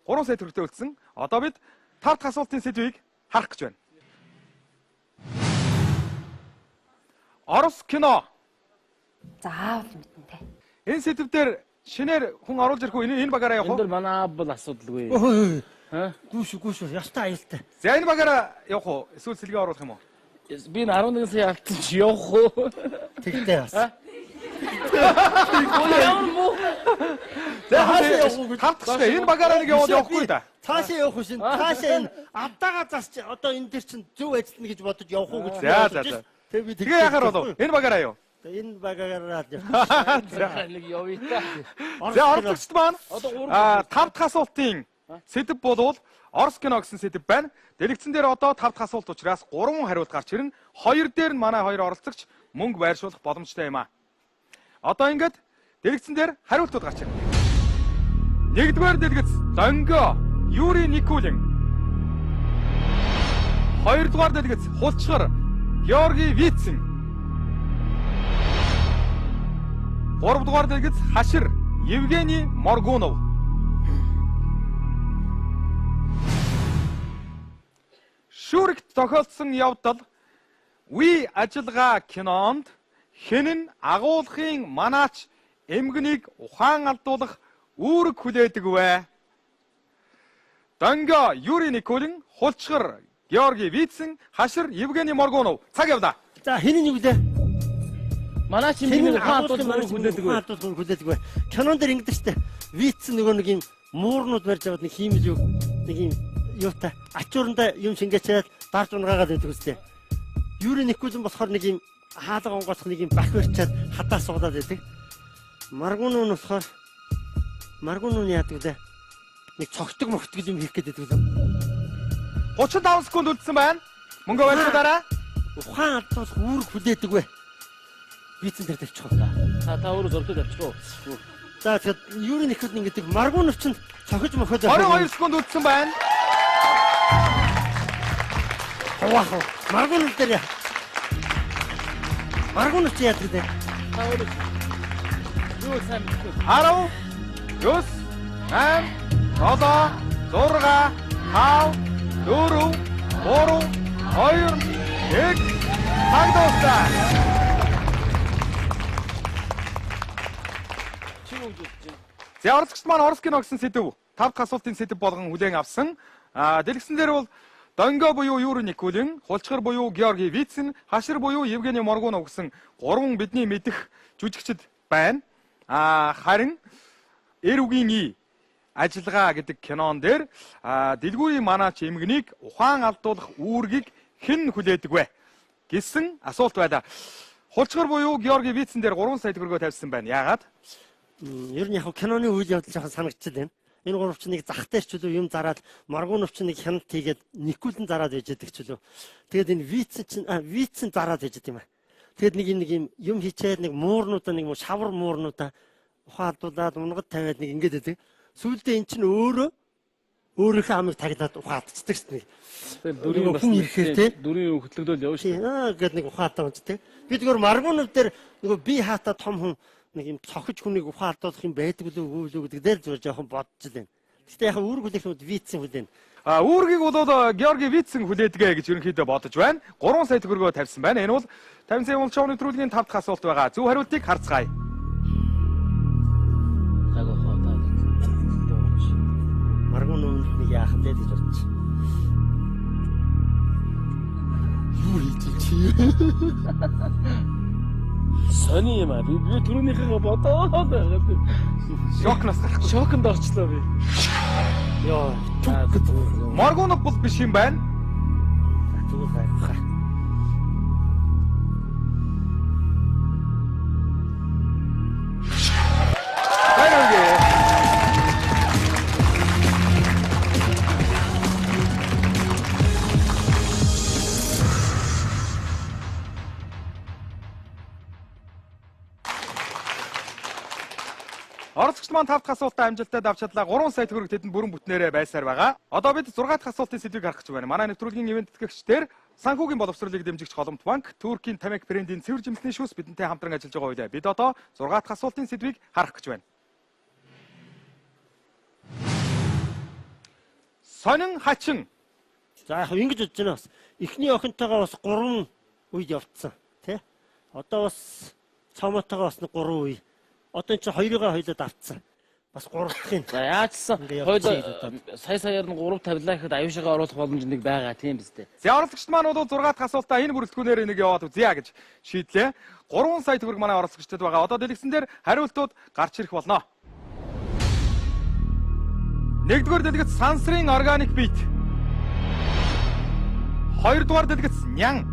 3 сая төгрөгтэй үлдсэн. Одоо бид 5 дахь асуултын сэдвийг харах гэж байна. Орос кино. Заавал мэднэ те. Энэ сэдвээр шинээр хүн оруулж ирэх үү? Энэ багаараа явах Энэ уу? дэр манай аав бол асуудалгүй. Гүүш ястай аюултай. За энэ багаараа явах уу? Эсвэл сэлгээ оруулах юм уу? Би 11 сая алдсан чи явах уу? Тэгтээ бас. За хавтгчтай энэ багаараа нэг явахгүй да. Цаашаа явах шин. Цаашаа энэ авдаага засч одоо энэ дэр чинь зөв ажиллана гэж бодож явах уу гэж. За. Тэгээ яхаар болов? Энэ багаараа юу? Энэ багаараа л явах. Нэг явъя та. За оролцогчд маань 5 дахь асуултын сэдв болвол Орос кино гэсэн сэдв байна. Дэлгэцэн дээр одоо 5 дахь асуулт учраас 3 хариулт гарч ирнэ. 2 дээр нь манай 2 оролцогч мөнгө байршуулах боломжтой юм аа. Одоо ингээд дэлгэцэн дээр хариултууд гарч ирнэ. 1-р дэлгэц Донго Юрий Никулин. 2-р дэлгэц Хулчгар Георгий Вицин. 3-р дэлгэц Хашир Евгений Моргунов. Шүүрэгт тохиолдсон явдал үе ажиллагаа кинонд хэн нь агуулгын манаач эмгэнийг ухаан алдуулах үүрэг хүлээдэг вэ? Донго Юрий Никулин, Хулчгар Георгий Вицин, Хашир Евгений Моргунов. Цаг явдаа. За хэний нэг үлээ? Манай чимээ ухаан алдуулах хүлээдэг вэ? Хүлээдэг вэ? Кинон дэр ингэдэг штэ. Виц нөгөө нэг юм муурнууд барьж аваад нэг хиймэл юу нэг юм юутай ачууранда юм шингээчээд дарж унгаагаад байдаг үстэй. Юрий Никулин болохоор нэг юм хаалга онгоцох нэг юм бах барьчаад хадаа суулаад байдаг. Маргунуу нь болохоор Маргун нь яадаг вэ? Нэг цогтөг мохтөг юм хийх гэдэг үү? 35 секунд үлдсэн байна. Мөнгө байлгаарай. Ухаан алдвал үүрэг хүлээдэг вэ? Вицэн дээр тавьчих юм да. Та өөрөө зөргөд авчихв. За тэгэхэд юу нэхэд ингэдэг маргун өвчин цохиж мохож 22 секунд үлдсэн байна. Вау. Маргун дээр. Маргун өвчин яадаг вэ? Та өөрөө юу сайн мэдгүй. 10 9 8 7 6 5 4 3 2 1 цаг дууссан. За оролцогчд маань орос кино гэсэн сэдв 5 дахь асуултын сэдв болгон хүлээн авсан. Дэлгэсэн дээр бол Донго буюу Юрий Никулин, Хулчгар буюу Георги Вицин, Хашир буюу Евгений Моргунов гэсэн 3 бидний мэдих жүжигчид байна. Харин Эр үгийн И ажиллагаа гэдэг кинон дээр дэлгүүрийн манаач эмгэнийг ухаан алдуулах үүргийг хэн хүлээдэг вэ гэсэн асуулт байлаа. Хулчгар буюу Георги Вицин дээр 3 сая төгрөгөө тавьсан байна. Яагаад? Ер нь яг киноны үйл явдал жоохон санагдчихад байна. Энэ гуравч нэг зах дээр ч үлээ юм зараад маргуунов ч нэг хяналт хийгээд Никулэн зараад байж байдаг ч үлээ. Тэгээд энэ Вицин зараад байж байгаа юм аа. Тэгээд нэг юм хийчээд нэг муурнуудаа нэг шавар муурнуудаа ухаалдуулаад унгад тавиад нэг ингэж байдаг. Сүүлдээ эн чинь өөрийнхөө амыг таглаад ухаалцдаг ш нь. Дүрийн бас дүрийн хөтлөгдөөл явна шүү. Гэт нэг ухаалтаа унц тэ. Би зүгээр маргуунов дээр нөгөө би хаата том хүн нэг юм цохиж хүнийг ухаалтуулах юм байдаг үү гэдэг дээр зүгээр жоохон бодож байна. Гэхдээ яг үүрэг хүлээх нь Вицин хүлээн. Үүргийг бол Георги Вицин хүлээдгээ гэж ерөнхийдөө бодож байна. 3 сая төгрөгөө тавьсан байна. Энэ бол 50 сая уул шоуны нэвтрүүлгийн 5 дахь асуулт байгаа. Зөв хариултыг харцгаая. Маргун өмнө яах вэ гэж бодчих. Юу хийж чи? Сони юм аа. Би түрүүнийхээ бодоод байгаад. Шокноос гарах. Шоконд орчлоо би. Яа, Моргунов бол биш юм байна. тэгвэл хайхаа. Баярлалаа. Оролцогчд маань 5 дахь асуултаа амжилттай давж чадлаа. 3 сая төгрөг тэдэнд бүрэн бүтнээрээ байсаар байгаа. Одоо бид 6 дахь асуултын сэдвийг харах гэж байна. Манай нэвтрүүлгийн ивент тэтгэгчдэр санхүүгийн боловсролыг дэмжигч Голомт банк, Туркийн Тамек брендийн цэвэр жимсний шүүс бидэнтэй хамтран ажиллаж байгаа үедээ бид одоо 6 дахь асуултын сэдвийг харах гэж байна. Сонин хачин. За яг ингэж бодож байна бас. Эхний охинтойгоо бас 3 үед явцсан, тий? Одоо бас цаамотойгоо бас 3 үе. Одоо чи хоёрыгоо хоёлоод авцсан. Бас 3 дахь. За яачсан. Хоёул саяар нь 3 тавилаа гэхэд аюушигаа оруулах боломж нэг байгаа тийм биз дээ. За оролцогчд маань бол 6 дахь асуултаа энэ бүрэлдэхүүнээр нэг яваад үзье гэж шийдлээ. 3 сая төгрөг манай оролцогчдод байгаа. Одоо дэлгэсэн дээр хариултууд гарч ирэх болно. Нэгдүгээр дэлгэц сансрын органик бит. Хоёрдугаар дэлгэц нян.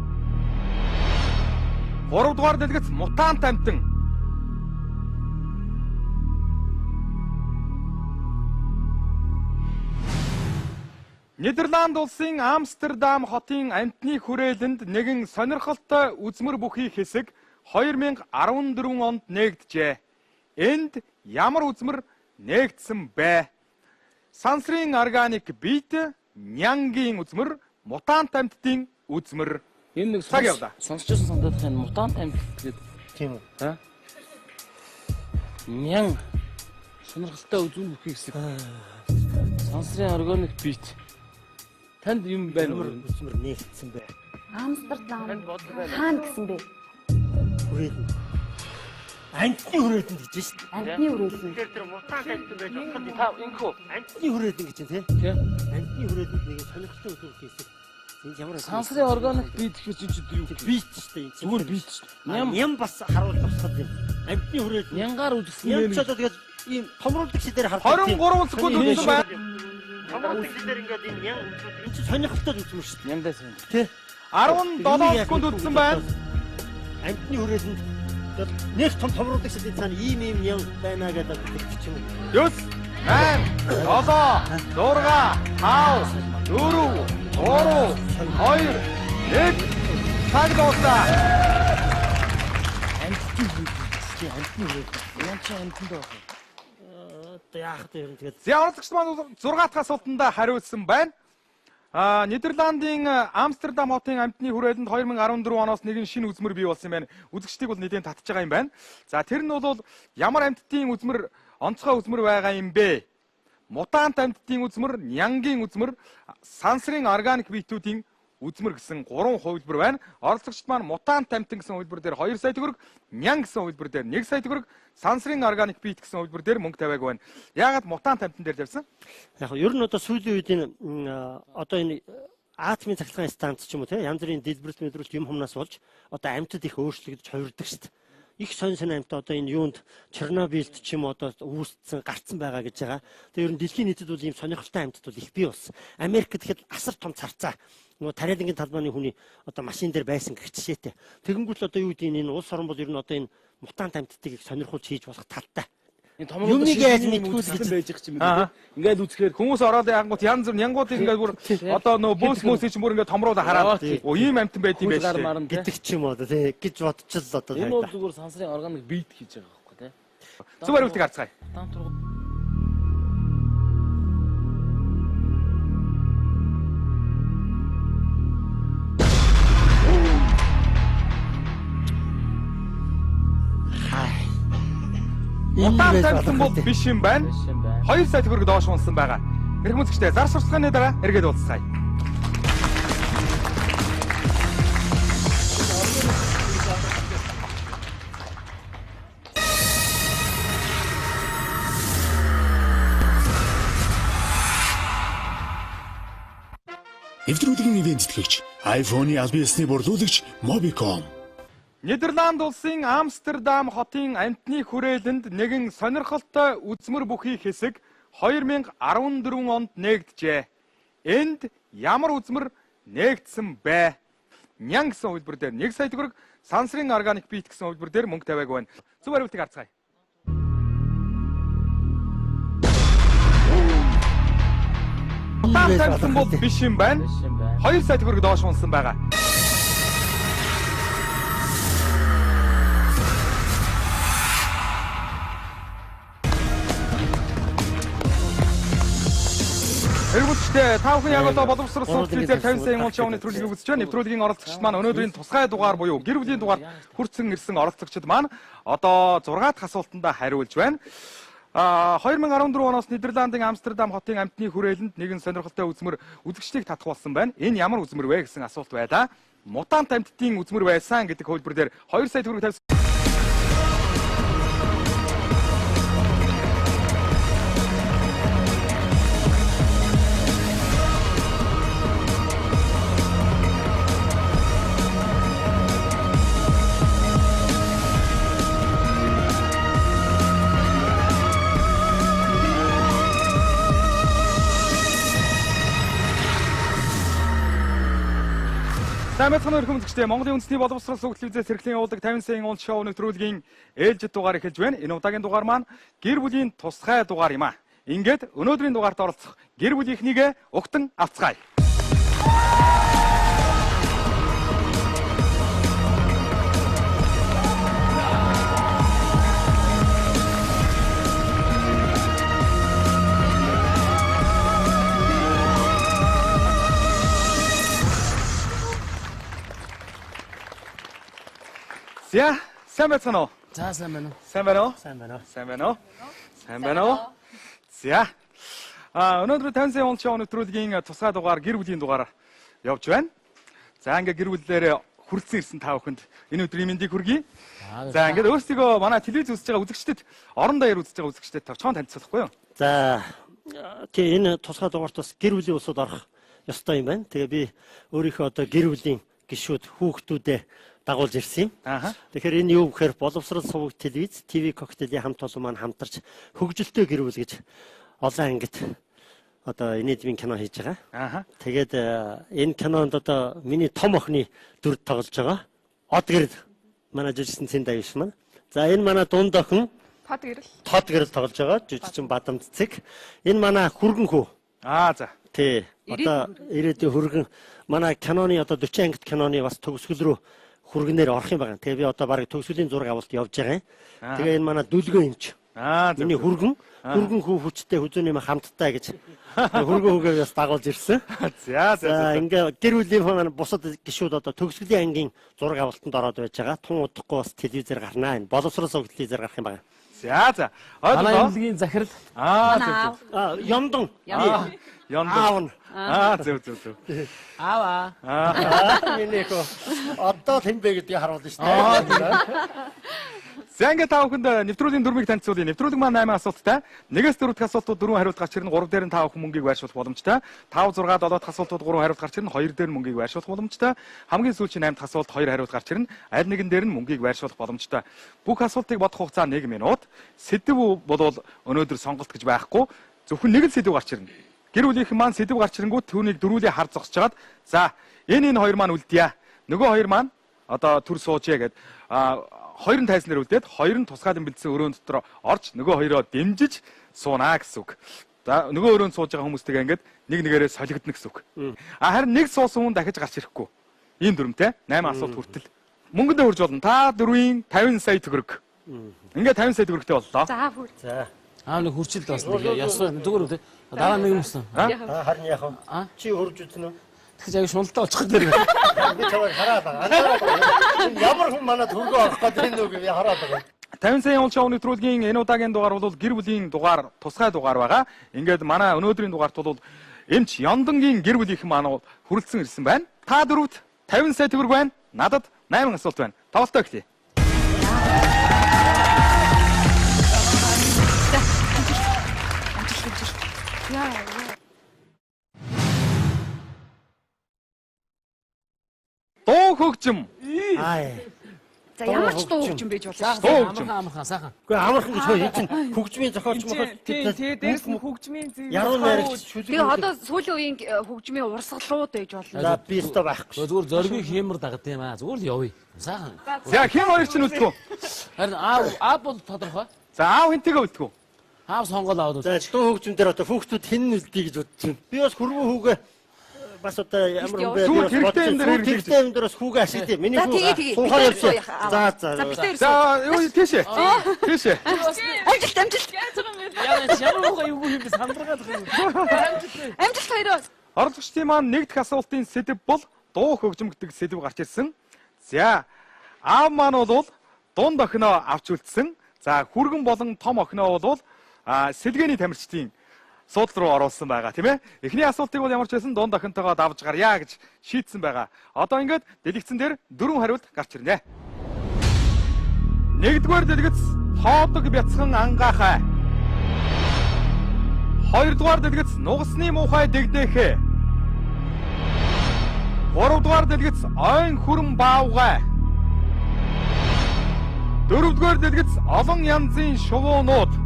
Гуравдугаар дэлгэц мутант амьтан. Нидерланд улсын Амстердам хотын амтны хүрээлэнд нэгэн сонирхолтой үзмэр бүхий хэсэг 2014 онд нээгджээ. Энд ямар үзмэр нээгдсэн бэ? Сансрын органик бит, нянгийн үзмэр, мутант амьтдын үзмэр. Энэ нэг сонсчихсан сандах энэ мутант амьд гэдэг тийм үү? Аа. Нян сонирхолтой үзмэр бүхий хэсэг. Сансрын органик бит. Танд юм байна уу? Үзмэр нээгдсэн бэ? Амстердам хаана гэсэн бэ? Хүрээлэн. Амтны хүрээлэн гэж шүү дээ. Амтны хүрээлэн. Тэгэхээр тэр мутант амьтан байж болох Та инхүү. амтны хүрээлэн гэж тийм. Тий. Амтны хүрээлэнд нэг сонирхолтой үзмэр хийсэн. Энэ ямар Сансрын органик бит гэж чинь юу? бит шүү дээ. Зүгээр бит шүү дээ. Ням бас харуулж тусгал юм. Амтны хүрээлэн. Нянгаар үзсэн Ням ч одоо тэгээд ийм томруулдаг шидээр хардаг. 23 секунд үлдсэн байна. Томруулдаг шидээр ингээд ийм ням энэ чинь сонирхолтой үзмэр шүү Няндаас юм. дээ. 17 секунд үлдсэн байна. Амтны хүрээлэнд Нэг том томруулдаг шиг цаана ийм юм байна гэдэг хэлчих юм. 9 8 7 6 5 4 3 2 1 цаг дуусна. Яах вэ тэгээд. За оролцогч маань 6 дахь асуултанд хариулсан байна. Нидерландын Амстердам хотын амьтны хүрээлэнд 2014 оноос нэгэн шинэ үзмэр бий болсон юм байна. Үзэгчдийг бол нэгэн татж байгаа юм байна. За тэр нь бол ямар амьтдын үзмэр онцгой үзмэр байгаа юм бэ? Мутант амьтдын үзмэр, нянгийн үзмэр, сансрын органик биетүүдийн үзмэр гэсэн 3 хувилбар байна. Оролцогчд маань мутант амьтан гэсэн хувилбар дээр 2 сая төгрөг, нян гэсэн хувилбар дээр 1 сая төгрөг, сансрын органик биет гэсэн хувилбар дээр мөнгө тавиагүй байна. Яагаад мутант амьтан дээр тавьсан? Яг ер нь одоо сүүлийн үед энэ одоо энэ атомын цахилгаан станц ч юм уу те янз бүрийн дэлбэрэлт мэдрэлт юм хүмүүс болж одоо амьтад их өөрчлөгдөж хувирдаг шүү дээ. Их сонь амт одоо энэ юунд Чернобыльд ч юм одоо үүссэн гарцсан байгаа гэж байгаа. Тэгээ ер нь дэлхийн нийтэд бол ийм сонирхолтой амьтад бол их бий болсон. Америкт тэгэхэд асар том царцаа нөгөө тариалангийн талбайны хүний одоо машин дээр байсан гэх жишээтэй. Тэгэнгүүт л одоо юу гэдэг энэ улс орн бол ер нь одоо энэ мутант амьтдыг их сонирхуулж хийж болох талтай. Энэ томроо яаж мэдгүй байж байгаа юм бэ? Ингээд үзэхээр хүмүүс ороод янгууд янз бүр нянгуудыг ингээд бүр одоо нөө бөөс мөөсөй ч бүр ингээд томруулаа хараад ийм амтан байд юм байж гэдэг ч юм уу тий гэж бодчихл одоо. Энэ бол зүгээр сансрын органик бийт хийж байгаа байхгүй тий. Зүгээр үлдээ харцгаая. Дан тургууд Мутант амьтан бол биш юм байна. 2 сая төгрөг доош унсан байгаа. Хэрэг үзэгчтэй зар сурталчилгааны дараа эргээд уулзцгаая. Нэвтрүүлгийн ивент тэтгэгч iPhone-ы албан ёсны борлуулагч Mobicom. Нидерланд улсын Амстердам хотын амьтны хүрээлэнд нэгэн сонирхолтой үзмэр бүхий хэсэг 2014 онд нээгджээ. Энд ямар үзмэр нээгдсэн бэ? Нян гэсэн хувилбар дээр 1 сая төгрөг, сансрын органик биет гэсэн хувилбар дээр мөнгө тавиагүй байна. Зөв хариултыг харцгаая. Мутант амьтан бол биш юм байна. 2 сая төгрөг доош унсан байгаа. Эргүүлжтэй та бүхэн яг одоо боловсрол суултгaalаар 50 сая өнгө шоуны нэвтрүүлгийг үзэж байна. Нэвтрүүлгийн оролцогчид маань өнөөдрийн тусгай дугаар буюу гэр бүлийн дугаар хүрсэн ирсэн оролцогчид маань одоо 6 дахь асуултанд хариулж байна. 2014 оноос Нидерландын Амстердам хотын амьтны хүрээлэнд нэгэн сонирхолтой үзмэр үзэгчдийг татах болсон байна. Энэ ямар үзмэр вэ гэсэн асуулт байлаа. Мутант амьтдын үзмэр байсан гэдэг хувилбар дээр 2 сая төгрөг тавьсан. Самбайцхан өрхөм үзэгчдээ Монголын үндэсний боловсрол сүг телевизээс хэрэглэн явуулдаг 50 сая өнгө шоу нэвтрүүлгийн ээлжид дугаар эхэлж байна. Энэ удаагийн дугаар маань гэр бүлийн тусгай дугаар юм а. Ингээд өнөөдрийн дугаарт оролцох гэр бүлийнхнийгээ угтан авцгаая. За, сайн байцгаана уу? За сайн байна уу? Сайн байна уу? Сайн байна уу? Сайн байна уу? Сайн байна уу? За. Өнөөдөр 50 сая өнгө шоу нэвтрүүлгийн тусгай дугаар гэр бүлийн дугаар явж байна. За, ингээ гэр бүлээр хүрэлцэн ирсэн та бүхэнд энэ өдрийн мэндийг хүргэе. За, ингээ өөрсдөө манай телевиз үзэж байгаа үзэгчдэд орон даяар үзэж байгаа үзэгчдэд товчхон танилцуулахгүй юу? За тэгээ энэ тусгай дугаарт бас гэр бүлийн усуд орох ёстой юм байна. Тэгээ би өөрийнхөө одоо гэр бүлийн гишүүд хүүхдүүдэд дагуулж ирсэн юм. Тэгэхээр энэ юу гэхээр боловсрол суваг телевиз, ТV коктейлийн хамт олон маань хамтарч хөгжилтэй гэр бүл гэж олон ангид одоо инээдмийн кино хийж байгаа. Тэгээд энэ кинонд одоо миний том охины дүр тоглож байгаа. Од гэр манай жижигсэн Цэнд Давиш маань. За энэ манай дунд охин Тод гэрэл. тод гэрэл тоглож байгаа. Жүжигчин Бадам цэцэг. Энэ манай хүргэн хүү. За. Тий. Одоо ирээдүйн хүргэн манай киноны одоо 40 ангит киноны бас төгсгөл рүү хүргэнээр орох юм байна. Тэгээ би одоо барыг төгсгөлийн зураг авалт явж байгаа юм. Тэгээ энэ манай дүлгөө эмч. Миний хүргэн хүү хүчтэй хүзүүний хамттай гэж хүргэн хүүгээ бас дагуулж ирсэн. За ингээ гэр бүлийн маань бусад гишүүд одоо төгсгөлийн ангийн зураг авалтанд ороод байж байгаа. Тун удахгүй бас телевизээр гарнаа. Энэ боловсрол телевизээр гарах юм байна. За. Манай эмнэлгийн захирал. Ёмдон. Ёндон. Зөв. Аава. Миний хөө одоо хэн бэ гэдгийг харуулна шүү дээ. За ингээд та бүхэнд нэвтрүүлгийн дүрмийг танилцуулъя. Нэвтрүүлэг маань 8 асуулттай. 1-ээс 4 дахь асуултууд 4 хариулт гарч ирнэ. 3 дээр нь та бүхэн мөнгийг байршуулах боломжтой. 5, 6, 7 дахь асуултууд 3 хариулт гарч ирнэ. 2 дээр нь мөнгийг байршуулах боломжтой. Хамгийн сүүлчийн 8 дахь асуулт 2 хариулт гарч ирнэ. Аль нэгэн дээр нь мөнгийг байршуулах боломжтой. Бүх асуултыг бодох хугацаа 1 минут. Сэдв бол өнөөдөр сонголт гэж байхгүй. Зөвхөн нэг л сэдв гарч ирнэ. Гэр бүлийнхэн маань сэдв гарч ирэнгүүт түүнийг дөрүүлээ хар зогсож хагаад за энэ хоёр маань үлдъя. Нөгөө хоёр маань одоо төр суужээ гэд хоёр нь тайзнаар үлдээд хоёр нь тусгай бэлдсэн өрөөнд дотор орж нөгөө хоёроо дэмжиж суунаа гэсэн үг. За нөгөө өрөөнд сууж байгаа хүмүүстэйгээ ингээд нэг нэгээрээ солигдно гэсэн үг. Харин нэг суусан хүн дахиж гарч ирэхгүй. Ийм дүрмтэй 8 асуулт хүртэл мөнгөндөө хурж болно. Та дөрвийн 50 сая төгрөг. Ингээд 50 сая төгрөгтэй боллоо. За. Нэг хурцлд бас нэг ясуу зүгээр үү. Дараа нэг юмсан. Харин яах вэ? Чи хурж үзнэ үү? Тэгж аяг шуналтай очих дээр. Би чамайг хараад байгаа. Ямар хүн манад хөргөө авах гэдэг нь үг би хараад байгаа. 50 сая улшаа нэвтрүүлгийн энэ удаагийн дугаар бол гэр бүлийн дугаар, тусгай дугаар байгаа. Ингээд манай өнөөдрийн дугаарт бол эмч Ёндонгийн гэр бүлийнхэн маань хүрэлцэн ирсэн байна. Та дөрөвт 50 сая төгрөг байна. Надад 8 асуулт байна. Тоглолтоо эхлэе. Дуу хөгжим. За ямар ч дуу хөгжим байж болно шүү. Дуу хөгжим. Амархан сайхан. Гэхдээ амархан гэж хөө энэ хөгжмийн зохиолч мохот Тэгээ дээрс нь хөгжмийн зэв. яруу найрагч Тэгээ одоо сүүлийн үеийн хөгжмийн урсгалууд байж болно. За би өстө байхгүй. Зүгээр зориг хэмэр дагд юм аа. Зүгээр л явъя. Сайхан. За хэн хоёр чинь үлдэх үү? Харин аав бол тодорхой. За аав хэнтэйгээ үлдэх үү? Аав сонгол аваад. За дуу хөгжим дээр одоо хүүхдүүд хэн нь үлдээ гэж бодож байна. Би бас хөрвөө хүүгээ бас одоо ямар юм бэ? Сүүл хэрэгтэй юм дээр хэрэгтэй юм дээр бас хүүгээ ашиглая. Миний За, хүү тэгээ. суухаар явсан. За. За юу тийшээ. Тийшээ. Амжилт. Ямар хөө юу юм бэ? Сандраад байгаа. Амжилт хоёроо. Оролцогчдын маань нэг дахь асуултын сэдэв бол дуу хөгжим гэдэг сэдэв гарч ирсэн. За аав маань бол дунд охиноо авч үлдсэн. За хүргэн болон том охиноо бол сэлгээний тамирчдын суудлал руу оруулсан байгаа тийм ээ. Эхний асуултыг бол ямар ч байсан дунд охинтойгоо давж гарья гэж шийдсэн байгаа. Одоо ингээд дэлгэцэн дээр 4 хариулт гарч ирнэ. Нэгдүгээр дэлгэц хоодог бяцхан ангаахай. Хоёрдугаар дэлгэц нугасны муухай дэгдээхэ. Гуравдугаар дэлгэц ойн хүрэн баавгай. Дөрөвдүгээр дэлгэц олон янзын шувуунууд.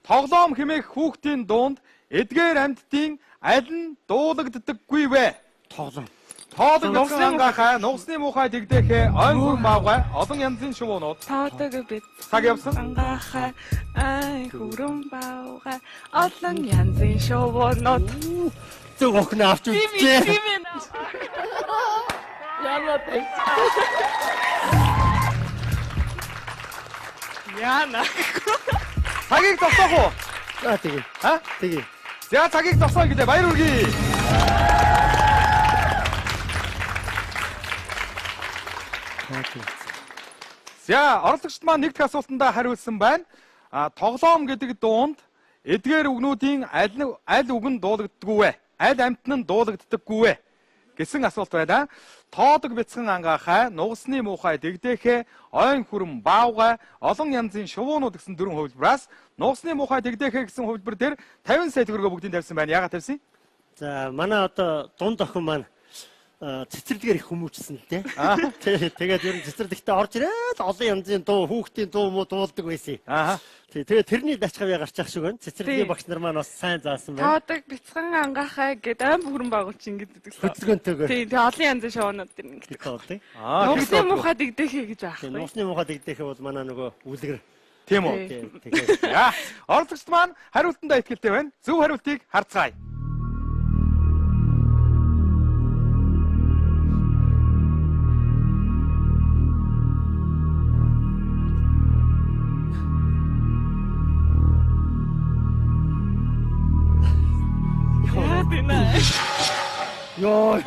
Тоглоом хэмээх хүүхдийн дуунд эдгээр амьтдын аль нь дуулагддаггүй вэ? Тоглоом. Тоолог нугасны ангаахай, нугасны муухай дэгдээхэ, ойн хүрэн баавгай, олон янзын шувуунууд. Таадаг бид. Цаг явсан. Ангаахай, ай хүрэн баавгай, олон янзын шувуунууд. Зөв охин авч үлдээ. Яна тэ. Яна. Цагийг зогсоох уу? За тэгээ. Тэгээ. За цагийг зогсоо гэдэг баяр хүргэе. За оролцогчд маань нэг дахь асуултандаа хариулсан байна. Тоглоом гэдэг дуунд эдгээр үгнүүдийн аль үг нь дуулагддаггүй вэ? Аль амьтан нь дуулагддаггүй вэ? Гэсэн асуулт байна. Тоодог бяцхан ангаахай, нугасны муухай дэгдээхэ, ойн хүрэн баавгай, олон янзын шувуунууд гэсэн 4 хувилбараас нугасны муухай дэгдээхэ гэсэн хувилбар дээр 50 сая төгрөгөө бүгдийг тавьсан байна. Яагаад тавьсан? За манай одоо дунд охин маань цэцэрлэгээр их хүмүүжсэн л дээ. Тэгээд ер нь цэцэрлэгтээ орж ирээд олон янзын дуу, хүүхдийн дуу муу дуулдаг байсан. Тэгээд тэрний дачхавья гарч ах шиг байна. Цэцэрлэгийн багш нар маань бас сайн заасан байна. Таадаг бяцхан ангаахай гэдэг айн бүрэн байгуулч ингэдэг л. Хөдөлгөөнтэйгээр. Тийм, тэгээ олон янзын шоунууд дэр ингэдэг. Нуусны муухай дэгдэхээ гэж аахгүй. Нуусны муухай дэгдэхээ бол манай нөгөө үлгэр. Тийм үү? Тэгээд оролцогчд маань хариултандаа итгэлтэй байна. Зөв хариултыг харцгаая. Ёо.